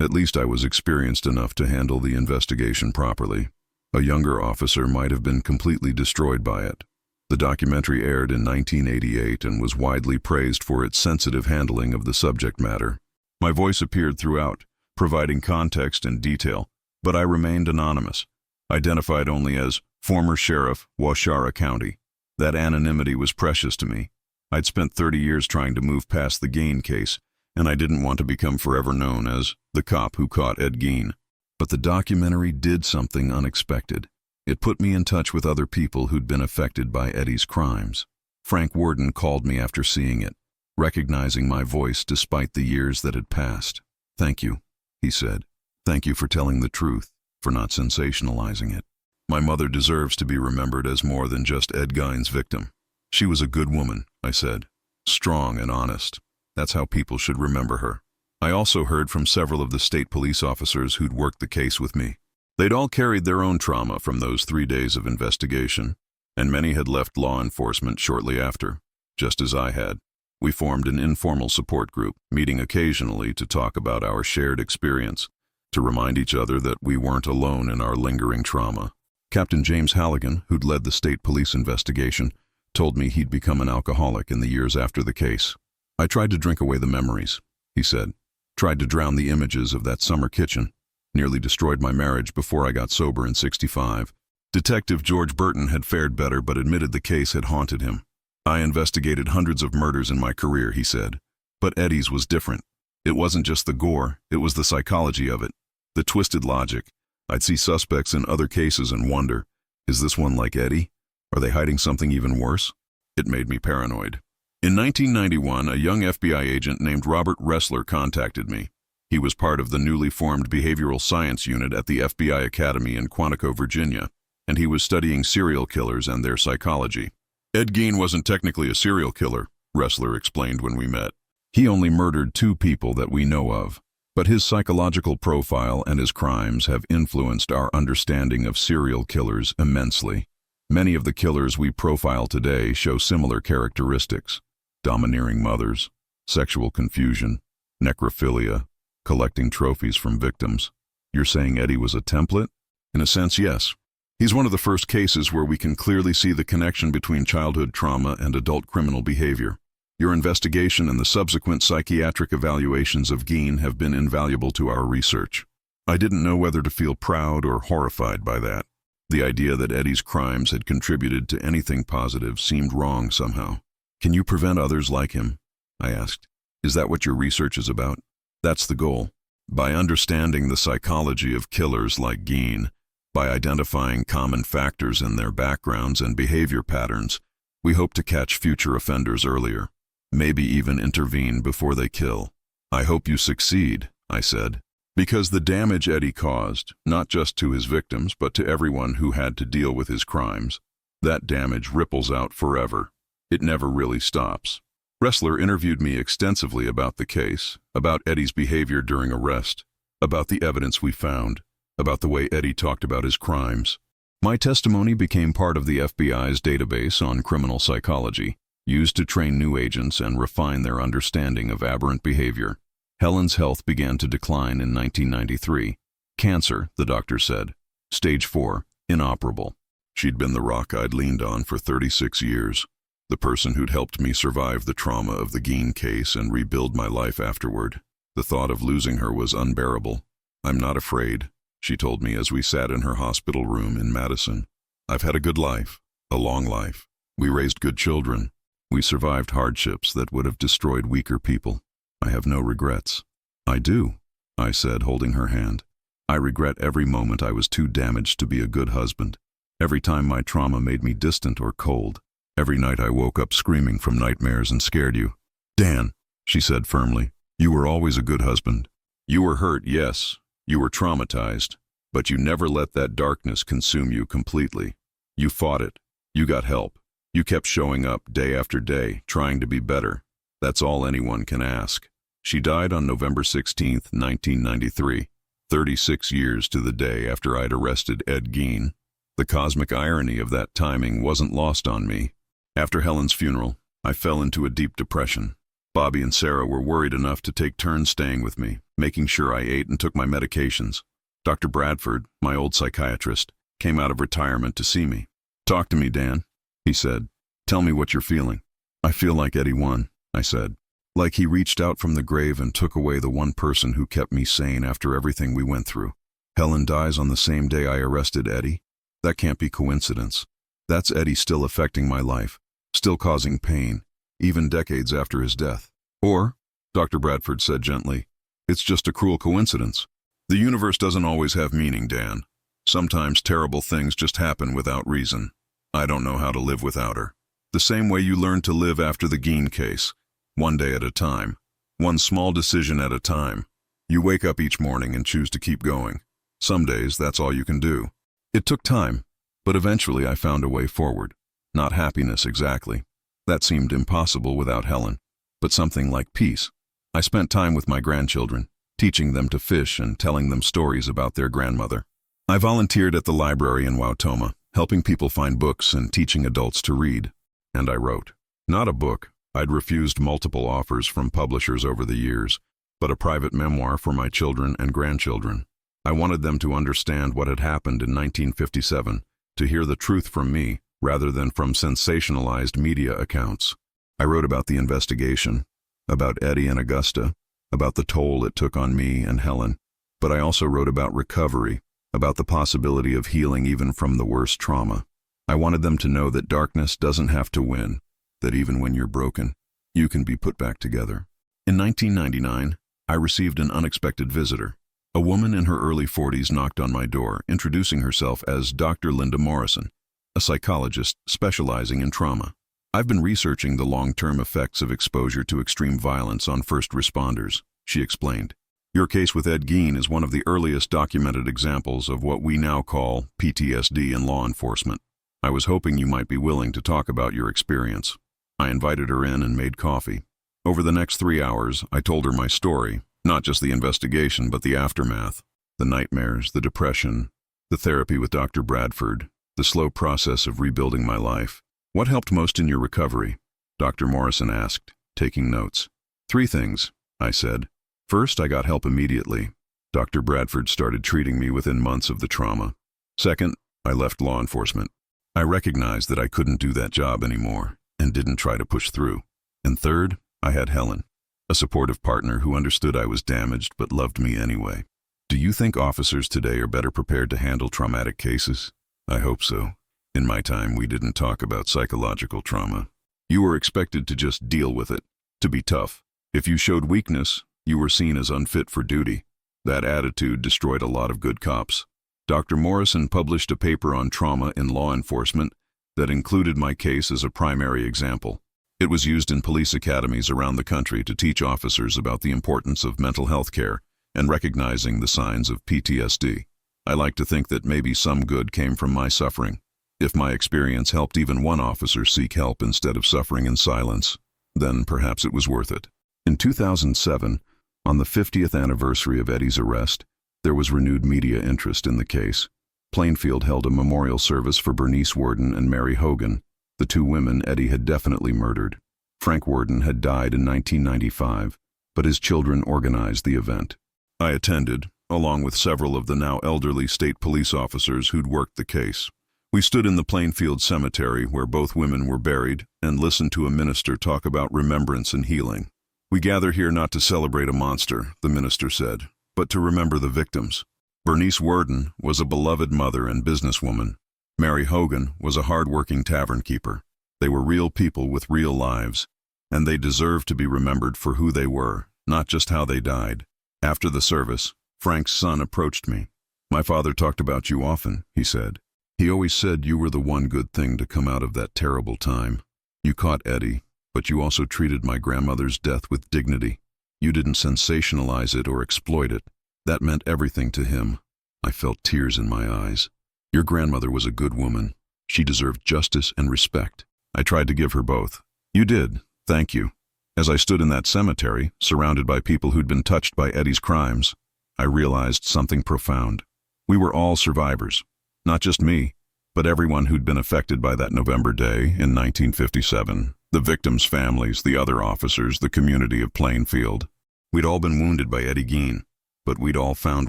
At least I was experienced enough to handle the investigation properly. A younger officer might have been completely destroyed by it. The documentary aired in 1988 and was widely praised for its sensitive handling of the subject matter. My voice appeared throughout, providing context and detail, but I remained anonymous, identified only as former sheriff, Waushara County. That anonymity was precious to me. I'd spent 30 years trying to move past the Gein case, and I didn't want to become forever known as the cop who caught Ed Gein. But the documentary did something unexpected. It put me in touch with other people who'd been affected by Eddie's crimes. Frank Worden called me after seeing it, recognizing my voice despite the years that had passed. "Thank you," he said. "Thank you for telling the truth, for not sensationalizing it. My mother deserves to be remembered as more than just Ed Gein's victim. She was a good woman," I said. "Strong and honest. That's how people should remember her." I also heard from several of the state police officers who'd worked the case with me. They'd all carried their own trauma from those 3 days of investigation, and many had left law enforcement shortly after, just as I had. We formed an informal support group, meeting occasionally to talk about our shared experience, to remind each other that we weren't alone in our lingering trauma. Captain James Halligan, who'd led the state police investigation, told me he'd become an alcoholic in the years after the case. "I tried to drink away the memories," he said. "Tried to drown the images of that summer kitchen. Nearly destroyed my marriage before I got sober in '65. Detective George Burton had fared better but admitted the case had haunted him. "I investigated hundreds of murders in my career," he said. "But Eddie's was different. It wasn't just the gore, it was the psychology of it. The twisted logic. I'd see suspects in other cases and wonder, is this one like Eddie? Are they hiding something even worse?" It made me paranoid. In 1991, a young FBI agent named Robert Ressler contacted me. He was part of the newly formed behavioral science unit at the FBI Academy in Quantico, Virginia, and he was studying serial killers and their psychology. "Ed Gein wasn't technically a serial killer," Ressler explained when we met. "He only murdered 2 people that we know of, but his psychological profile and his crimes have influenced our understanding of serial killers immensely. Many of the killers we profile today show similar characteristics: domineering mothers, sexual confusion, necrophilia, collecting trophies from victims." "You're saying Eddie was a template?" "In a sense, yes. He's one of the first cases where we can clearly see the connection between childhood trauma and adult criminal behavior. Your investigation and the subsequent psychiatric evaluations of Gein have been invaluable to our research." I didn't know whether to feel proud or horrified by that. The idea that Eddie's crimes had contributed to anything positive seemed wrong somehow. "Can you prevent others like him?" I asked. "Is that what your research is about?" "That's the goal. By understanding the psychology of killers like Gein, by identifying common factors in their backgrounds and behavior patterns, we hope to catch future offenders earlier, maybe even intervene before they kill." "I hope you succeed," I said, "because the damage Eddie caused, not just to his victims, but to everyone who had to deal with his crimes, that damage ripples out forever. It never really stops." Ressler interviewed me extensively about the case, about Eddie's behavior during arrest, about the evidence we found, about the way Eddie talked about his crimes. My testimony became part of the FBI's database on criminal psychology, used to train new agents and refine their understanding of aberrant behavior. Helen's health began to decline in 1993. "Cancer," the doctor said. "Stage 4, inoperable." She'd been the rock I'd leaned on for 36 years. The person who'd helped me survive the trauma of the Gein case and rebuild my life afterward. The thought of losing her was unbearable. "I'm not afraid," she told me as we sat in her hospital room in Madison. "I've had a good life, a long life. We raised good children. We survived hardships that would have destroyed weaker people. I have no regrets." "I do," I said, holding her hand. "I regret every moment I was too damaged to be a good husband. Every time my trauma made me distant or cold. Every night I woke up screaming from nightmares and scared you." "Dan," she said firmly, "you were always a good husband. You were hurt, yes. You were traumatized. But you never let that darkness consume you completely. You fought it. You got help. You kept showing up day after day, trying to be better. That's all anyone can ask. She died on November 16, 1993, 36 years to the day after I'd arrested Ed Gein. The cosmic irony of that timing wasn't lost on me. After Helen's funeral, I fell into a deep depression. Bobby and Sarah were worried enough to take turns staying with me, making sure I ate and took my medications. Dr. Bradford, my old psychiatrist, came out of retirement to see me. "Talk to me, Dan," he said. "Tell me what you're feeling." "I feel like Eddie won," I said. "Like he reached out from the grave and took away the one person who kept me sane after everything we went through. Helen dies on the same day I arrested Eddie. That can't be coincidence. That's Eddie still affecting my life, still causing pain, even decades after his death. Or," Dr. Bradford said gently, "it's just a cruel coincidence. The universe doesn't always have meaning, Dan. Sometimes terrible things just happen without reason. I don't know how to live without her. The same way you learned to live after the Gein case, one day at a time, one small decision at a time. You wake up each morning and choose to keep going. Some days that's all you can do." It took time, but eventually I found a way forward. Not happiness exactly. That seemed impossible without Helen, but something like peace. I spent time with my grandchildren, teaching them to fish and telling them stories about their grandmother. I volunteered at the library in Wautoma, helping people find books and teaching adults to read. And I wrote. Not a book. I'd refused multiple offers from publishers over the years, but a private memoir for my children and grandchildren. I wanted them to understand what had happened in 1957, to hear the truth from me rather than from sensationalized media accounts. I wrote about the investigation, about Eddie and Augusta, about the toll it took on me and Helen, but I also wrote about recovery, about the possibility of healing even from the worst trauma. I wanted them to know that darkness doesn't have to win, that even when you're broken, you can be put back together. In 1999, I received an unexpected visitor. A woman in her early 40s knocked on my door, introducing herself as Dr. Linda Morrison, a psychologist specializing in trauma. "I've been researching the long-term effects of exposure to extreme violence on first responders," she explained. "Your case with Ed Gein is one of the earliest documented examples of what we now call PTSD in law enforcement. I was hoping you might be willing to talk about your experience." I invited her in and made coffee. Over the next 3 hours, I told her my story, not just the investigation, but the aftermath, the nightmares, the depression, the therapy with Dr. Bradford, the slow process of rebuilding my life. "What helped most in your recovery?" Dr. Morrison asked, taking notes. "3 things," I said. "First, I got help immediately. Dr. Bradford started treating me within months of the trauma. Second, I left law enforcement. I recognized that I couldn't do that job anymore and didn't try to push through. And third, I had Helen, a supportive partner who understood I was damaged but loved me anyway." Do you think officers today are better prepared to handle traumatic cases? I hope so. In my time, we didn't talk about psychological trauma. You were expected to just deal with it, to be tough. If you showed weakness, you were seen as unfit for duty. That attitude destroyed a lot of good cops. Dr. Morrison published a paper on trauma in law enforcement that included my case as a primary example. It was used in police academies around the country to teach officers about the importance of mental health care and recognizing the signs of PTSD. I like to think that maybe some good came from my suffering. If my experience helped even one officer seek help instead of suffering in silence, then perhaps it was worth it. In 2007, on the 50th anniversary of Eddie's arrest, there was renewed media interest in the case. Plainfield held a memorial service for Bernice Worden and Mary Hogan, the 2 women Eddie had definitely murdered. Frank Worden had died in 1995, but his children organized the event. I attended, along with several of the now elderly state police officers who'd worked the case. We stood in the Plainfield Cemetery where both women were buried and listened to a minister talk about remembrance and healing. "We gather here not to celebrate a monster," the minister said, "but to remember the victims." Bernice Worden was a beloved mother and businesswoman. Mary Hogan was a hard-working tavern keeper. They were real people with real lives, and they deserved to be remembered for who they were, not just how they died. After the service, Frank's son approached me. "My father talked about you often," he said. "He always said you were the one good thing to come out of that terrible time. You caught Eddie, but you also treated my grandmother's death with dignity. You didn't sensationalize it or exploit it. That meant everything to him. I felt tears in my eyes. Your grandmother was a good woman. She deserved justice and respect. I tried to give her both. You did. Thank you. As I stood in that cemetery, surrounded by people who'd been touched by Eddie's crimes, I realized something profound. We were all survivors. Not just me, but everyone who'd been affected by that November day in 1957. The victims' families, the other officers, the community of Plainfield. We'd all been wounded by Eddie Gein, but we'd all found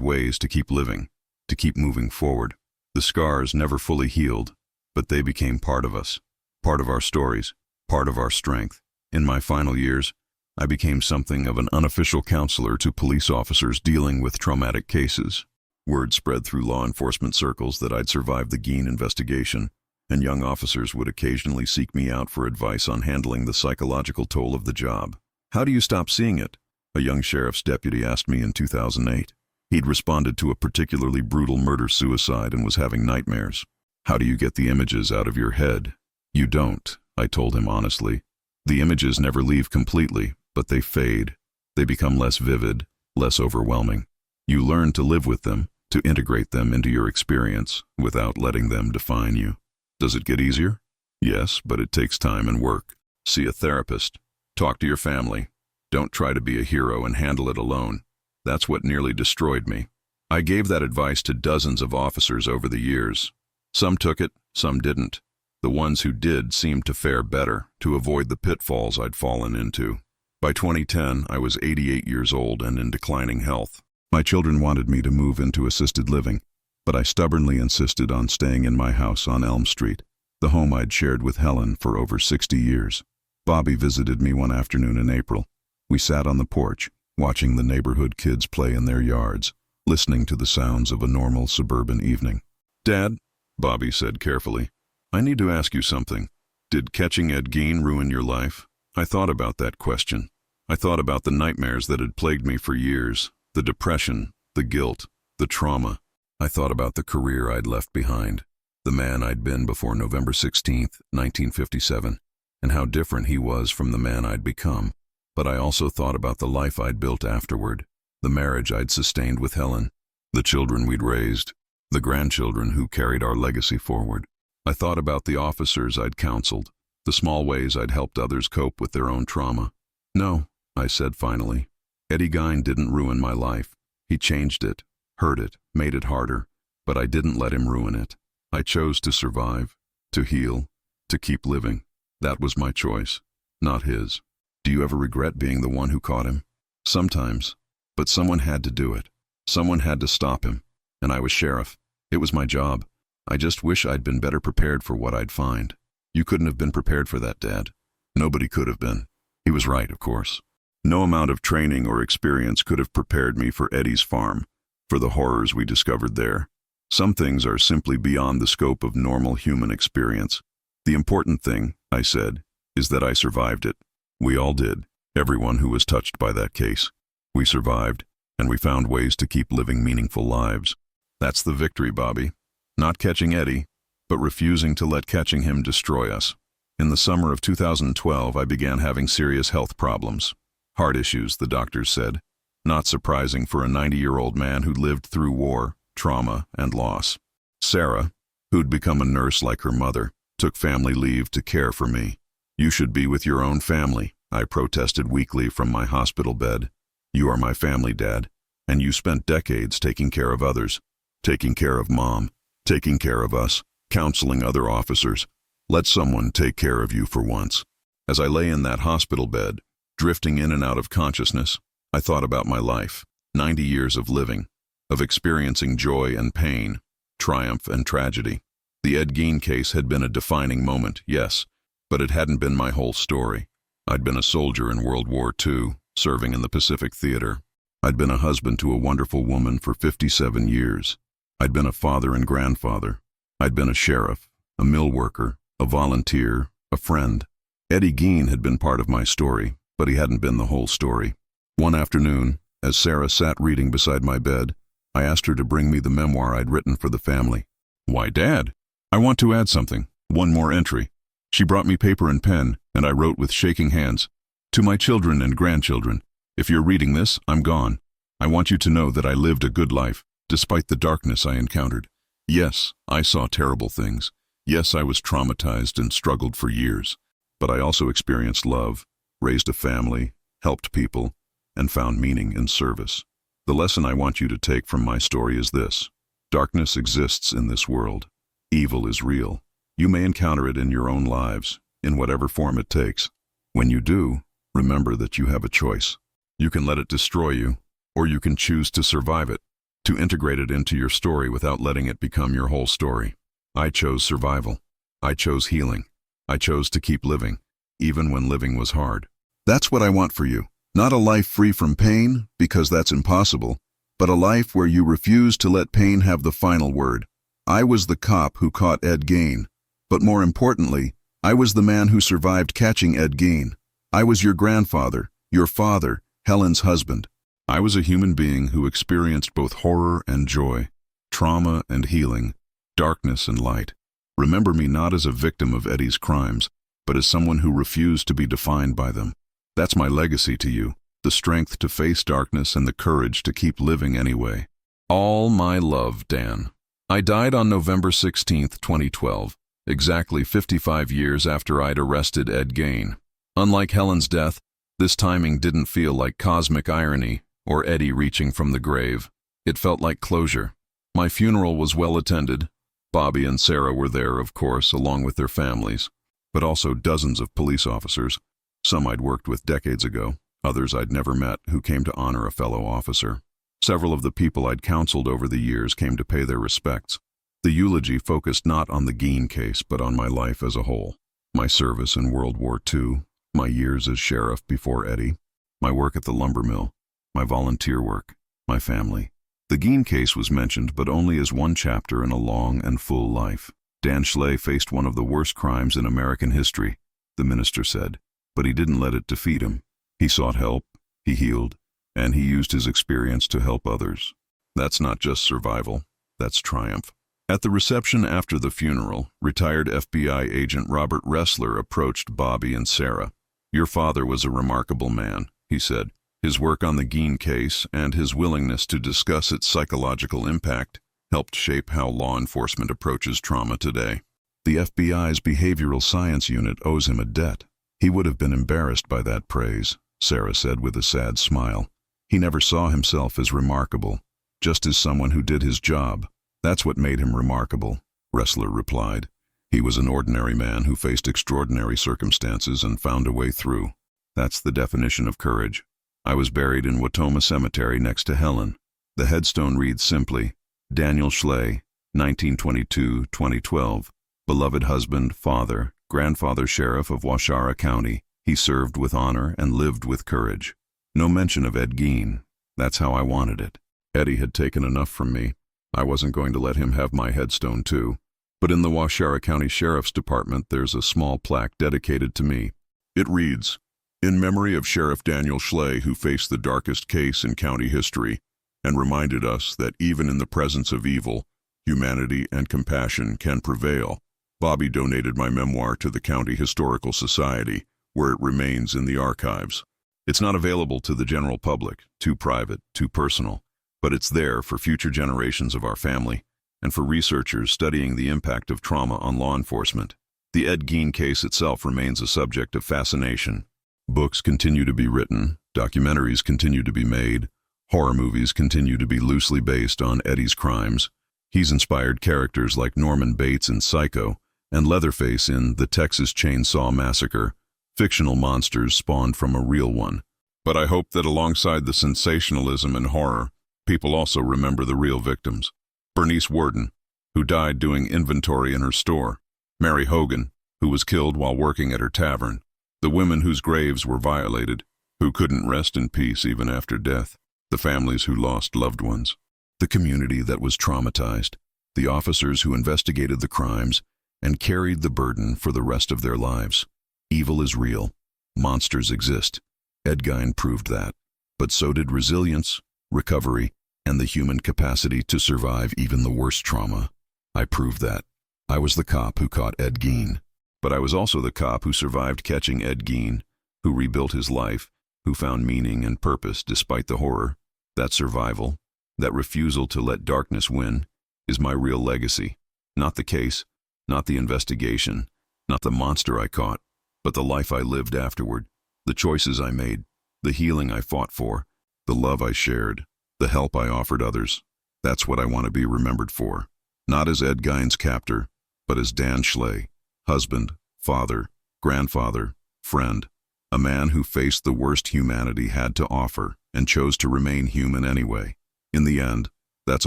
ways to keep living, to keep moving forward. The scars never fully healed, but they became part of us, part of our stories, part of our strength. In my final years, I became something of an unofficial counselor to police officers dealing with traumatic cases. Word spread through law enforcement circles that I'd survived the Gein investigation, and young officers would occasionally seek me out for advice on handling the psychological toll of the job. How do you stop seeing it? A young sheriff's deputy asked me in 2008. He'd responded to a particularly brutal murder-suicide and was having nightmares. How do you get the images out of your head? You don't, I told him honestly. The images never leave completely, but they fade. They become less vivid, less overwhelming. You learn to live with them, to integrate them into your experience without letting them define you. Does it get easier? Yes, but it takes time and work. See a therapist. Talk to your family. Don't try to be a hero and handle it alone. That's what nearly destroyed me. I gave that advice to dozens of officers over the years. Some took it, some didn't. The ones who did seemed to fare better, to avoid the pitfalls I'd fallen into. By 2010, I was 88 years old and in declining health. My children wanted me to move into assisted living, but I stubbornly insisted on staying in my house on Elm Street, the home I'd shared with Helen for over 60 years. Bobby visited me one afternoon in April. We sat on the porch, watching the neighborhood kids play in their yards, listening to the sounds of a normal suburban evening. "Dad," Bobby said carefully, "I need to ask you something. Did catching Ed Gein ruin your life?" I thought about that question. I thought about the nightmares that had plagued me for years, the depression, the guilt, the trauma. I thought about the career I'd left behind, the man I'd been before November 16th, 1957, and how different he was from the man I'd become. But I also thought about the life I'd built afterward, the marriage I'd sustained with Helen, the children we'd raised, the grandchildren who carried our legacy forward. I thought about the officers I'd counseled, the small ways I'd helped others cope with their own trauma. "No," I said finally. "Eddie Gein didn't ruin my life. He changed it, hurt it, made it harder, but I didn't let him ruin it. I chose to survive, to heal, to keep living. That was my choice, not his." Do you ever regret being the one who caught him? Sometimes, but someone had to do it. Someone had to stop him, and I was sheriff. It was my job. I just wish I'd been better prepared for what I'd find. You couldn't have been prepared for that, Dad. Nobody could have been. He was right, of course. No amount of training or experience could have prepared me for Eddie's farm, for the horrors we discovered there. Some things are simply beyond the scope of normal human experience. The important thing, I said, is that I survived it. We all did, everyone who was touched by that case. We survived, and we found ways to keep living meaningful lives. That's the victory, Bobby. Not catching Eddie, but refusing to let catching him destroy us. In the summer of 2012, I began having serious health problems. Heart issues, the doctors said. Not surprising for a 90-year-old man who lived through war, trauma, and loss. Sarah, who'd become a nurse like her mother, took family leave to care for me. "You should be with your own family," I protested weakly from my hospital bed. "You are my family, Dad, and you spent decades taking care of others, taking care of Mom, taking care of us, counseling other officers. Let someone take care of you for once." As I lay in that hospital bed, drifting in and out of consciousness, I thought about my life, 90 years of living, of experiencing joy and pain, triumph and tragedy. The Ed Gein case had been a defining moment, yes, but it hadn't been my whole story. I'd been a soldier in World War II, serving in the Pacific Theater. I'd been a husband to a wonderful woman for 57 years. I'd been a father and grandfather. I'd been a sheriff, a mill worker, a volunteer, a friend. Eddie Gein had been part of my story, but he hadn't been the whole story. One afternoon, as Sarah sat reading beside my bed, I asked her to bring me the memoir I'd written for the family. "Why, Dad? I want to add something, one more entry." She brought me paper and pen, and I wrote with shaking hands. "To my children and grandchildren, If you're reading this, I'm gone. I want you to know that I lived a good life, despite the darkness I encountered. Yes, I saw terrible things. Yes, I was traumatized and struggled for years. But I also experienced love, raised a family, helped people, and found meaning in service. The lesson I want you to take from my story is this. Darkness exists in this world. Evil is real. You may encounter it in your own lives, in whatever form it takes. When you do, remember that you have a choice. You can let it destroy you, or you can choose to survive it, to integrate it into your story without letting it become your whole story. I chose survival. I chose healing. I chose to keep living, even when living was hard. That's what I want for you. Not a life free from pain, because that's impossible, but a life where you refuse to let pain have the final word. I was the cop who caught Ed Gein, but more importantly, I was the man who survived catching Ed Gein. I was your grandfather, your father, Helen's husband. I was a human being who experienced both horror and joy, trauma and healing, darkness and light. Remember me not as a victim of Eddie's crimes, but as someone who refused to be defined by them. That's my legacy to you, the strength to face darkness and the courage to keep living anyway. All my love, Dan. I died on November 16, 2012, exactly 55 years after I'd arrested Ed Gein. Unlike Helen's death, this timing didn't feel like cosmic irony or Eddie reaching from the grave. It felt like closure. My funeral was well attended. Bobby and Sarah were there, of course, along with their families, but also dozens of police officers. Some I'd worked with decades ago, others I'd never met who came to honor a fellow officer. Several of the people I'd counseled over the years came to pay their respects. The eulogy focused not on the Gein case, but on my life as a whole. My service in World War II, my years as sheriff before Eddie, my work at the lumber mill, my volunteer work, my family. The Gein case was mentioned, but only as one chapter in a long and full life. Dan Schley faced one of the worst crimes in American history, the minister said. But he didn't let it defeat him. He sought help, he healed, and he used his experience to help others. That's not just survival, that's triumph. At the reception after the funeral, retired FBI agent Robert Ressler approached Bobby and Sarah. Your father was a remarkable man, he said. His work on the Gein case and his willingness to discuss its psychological impact helped shape how law enforcement approaches trauma today. The FBI's behavioral science unit owes him a debt. He would have been embarrassed by that praise, Sarah said with a sad smile. He never saw himself as remarkable, just as someone who did his job. That's what made him remarkable, Ressler replied. He was an ordinary man who faced extraordinary circumstances and found a way through. That's the definition of courage. I was buried in Watoma Cemetery next to Helen. The headstone reads simply, Daniel Schley, 1922-2012, beloved husband, father, grandfather sheriff of Washara County. He served with honor and lived with courage. No mention of Ed Gein. That's how I wanted it. Eddie had taken enough from me. I wasn't going to let him have my headstone too. But in the Washara County Sheriff's Department, there's a small plaque dedicated to me. It reads, in memory of Sheriff Daniel Schley, who faced the darkest case in county history and reminded us that even in the presence of evil, humanity and compassion can prevail. Bobby donated my memoir to the County Historical Society, where it remains in the archives. It's not available to the general public, too private, too personal, but it's there for future generations of our family and for researchers studying the impact of trauma on law enforcement. The Ed Gein case itself remains a subject of fascination. Books continue to be written, documentaries continue to be made, horror movies continue to be loosely based on Eddie's crimes. He's inspired characters like Norman Bates in Psycho and Leatherface in The Texas Chainsaw Massacre, fictional monsters spawned from a real one. But I hope that alongside the sensationalism and horror, people also remember the real victims. Bernice Worden, who died doing inventory in her store. Mary Hogan, who was killed while working at her tavern. The women whose graves were violated, who couldn't rest in peace even after death. The families who lost loved ones. The community that was traumatized. The officers who investigated the crimes and carried the burden for the rest of their lives. Evil is real. Monsters exist. Ed Gein proved that. But so did resilience, recovery, and the human capacity to survive even the worst trauma. I proved that. I was the cop who caught Ed Gein. But I was also the cop who survived catching Ed Gein, who rebuilt his life, who found meaning and purpose despite the horror. That survival, that refusal to let darkness win, is my real legacy. Not the case, not the investigation, not the monster I caught, but the life I lived afterward, the choices I made, the healing I fought for, the love I shared, the help I offered others. That's what I want to be remembered for. Not as Ed Gein's captor, but as Dan Schley, husband, father, grandfather, friend, a man who faced the worst humanity had to offer and chose to remain human anyway. In the end, that's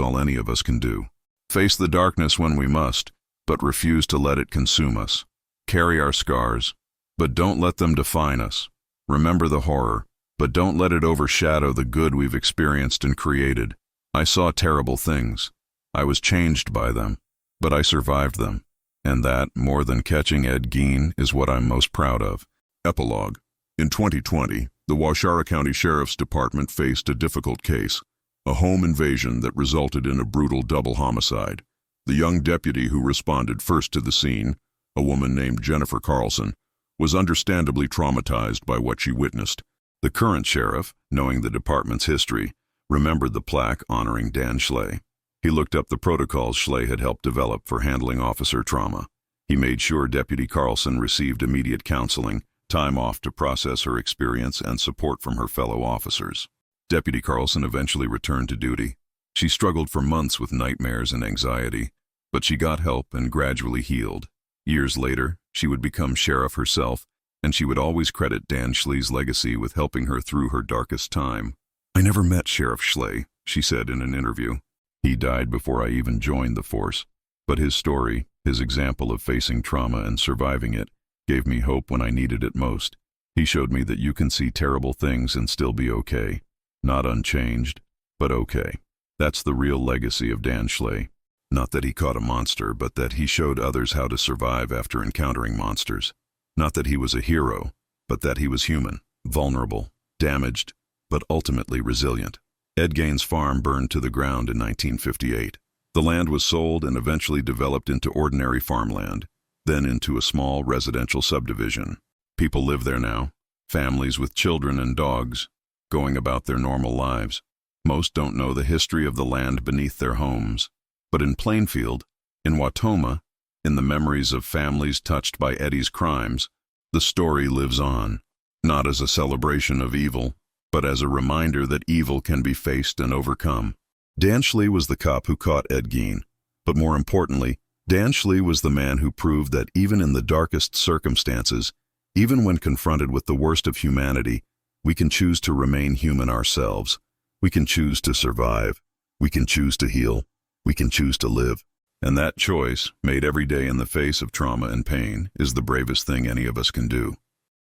all any of us can do. Face the darkness when we must, but refuse to let it consume us. Carry our scars, but don't let them define us. Remember the horror, but don't let it overshadow the good we've experienced and created. I saw terrible things. I was changed by them, but I survived them. And that, more than catching Ed Gein, is what I'm most proud of. Epilogue. In 2020, the Waushara County Sheriff's Department faced a difficult case, a home invasion that resulted in a brutal double homicide. The young deputy who responded first to the scene, a woman named Jennifer Carlson, was understandably traumatized by what she witnessed. The current sheriff, knowing the department's history, remembered the plaque honoring Dan Schley. He looked up the protocols Schley had helped develop for handling officer trauma. He made sure Deputy Carlson received immediate counseling, time off to process her experience, and support from her fellow officers. Deputy Carlson eventually returned to duty. She struggled for months with nightmares and anxiety, but she got help and gradually healed. Years later, she would become sheriff herself, and she would always credit Dan Schley's legacy with helping her through her darkest time. "I never met Sheriff Schley," she said in an interview. "He died before I even joined the force. But his story, his example of facing trauma and surviving it, gave me hope when I needed it most. He showed me that you can see terrible things and still be okay. Not unchanged, but okay." That's the real legacy of Dan Schley. Not that he caught a monster, but that he showed others how to survive after encountering monsters. Not that he was a hero, but that he was human, vulnerable, damaged, but ultimately resilient. Ed Gein's farm burned to the ground in 1958. The land was sold and eventually developed into ordinary farmland, then into a small residential subdivision. People live there now, families with children and dogs, going about their normal lives. Most don't know the history of the land beneath their homes. But in Plainfield, in Wautoma, in the memories of families touched by Eddie's crimes, the story lives on, not as a celebration of evil, but as a reminder that evil can be faced and overcome. Dan Schley was the cop who caught Ed Gein, but more importantly, Dan Schley was the man who proved that even in the darkest circumstances, even when confronted with the worst of humanity, we can choose to remain human ourselves. We can choose to survive. We can choose to heal. We can choose to live. And that choice, made every day in the face of trauma and pain, is the bravest thing any of us can do.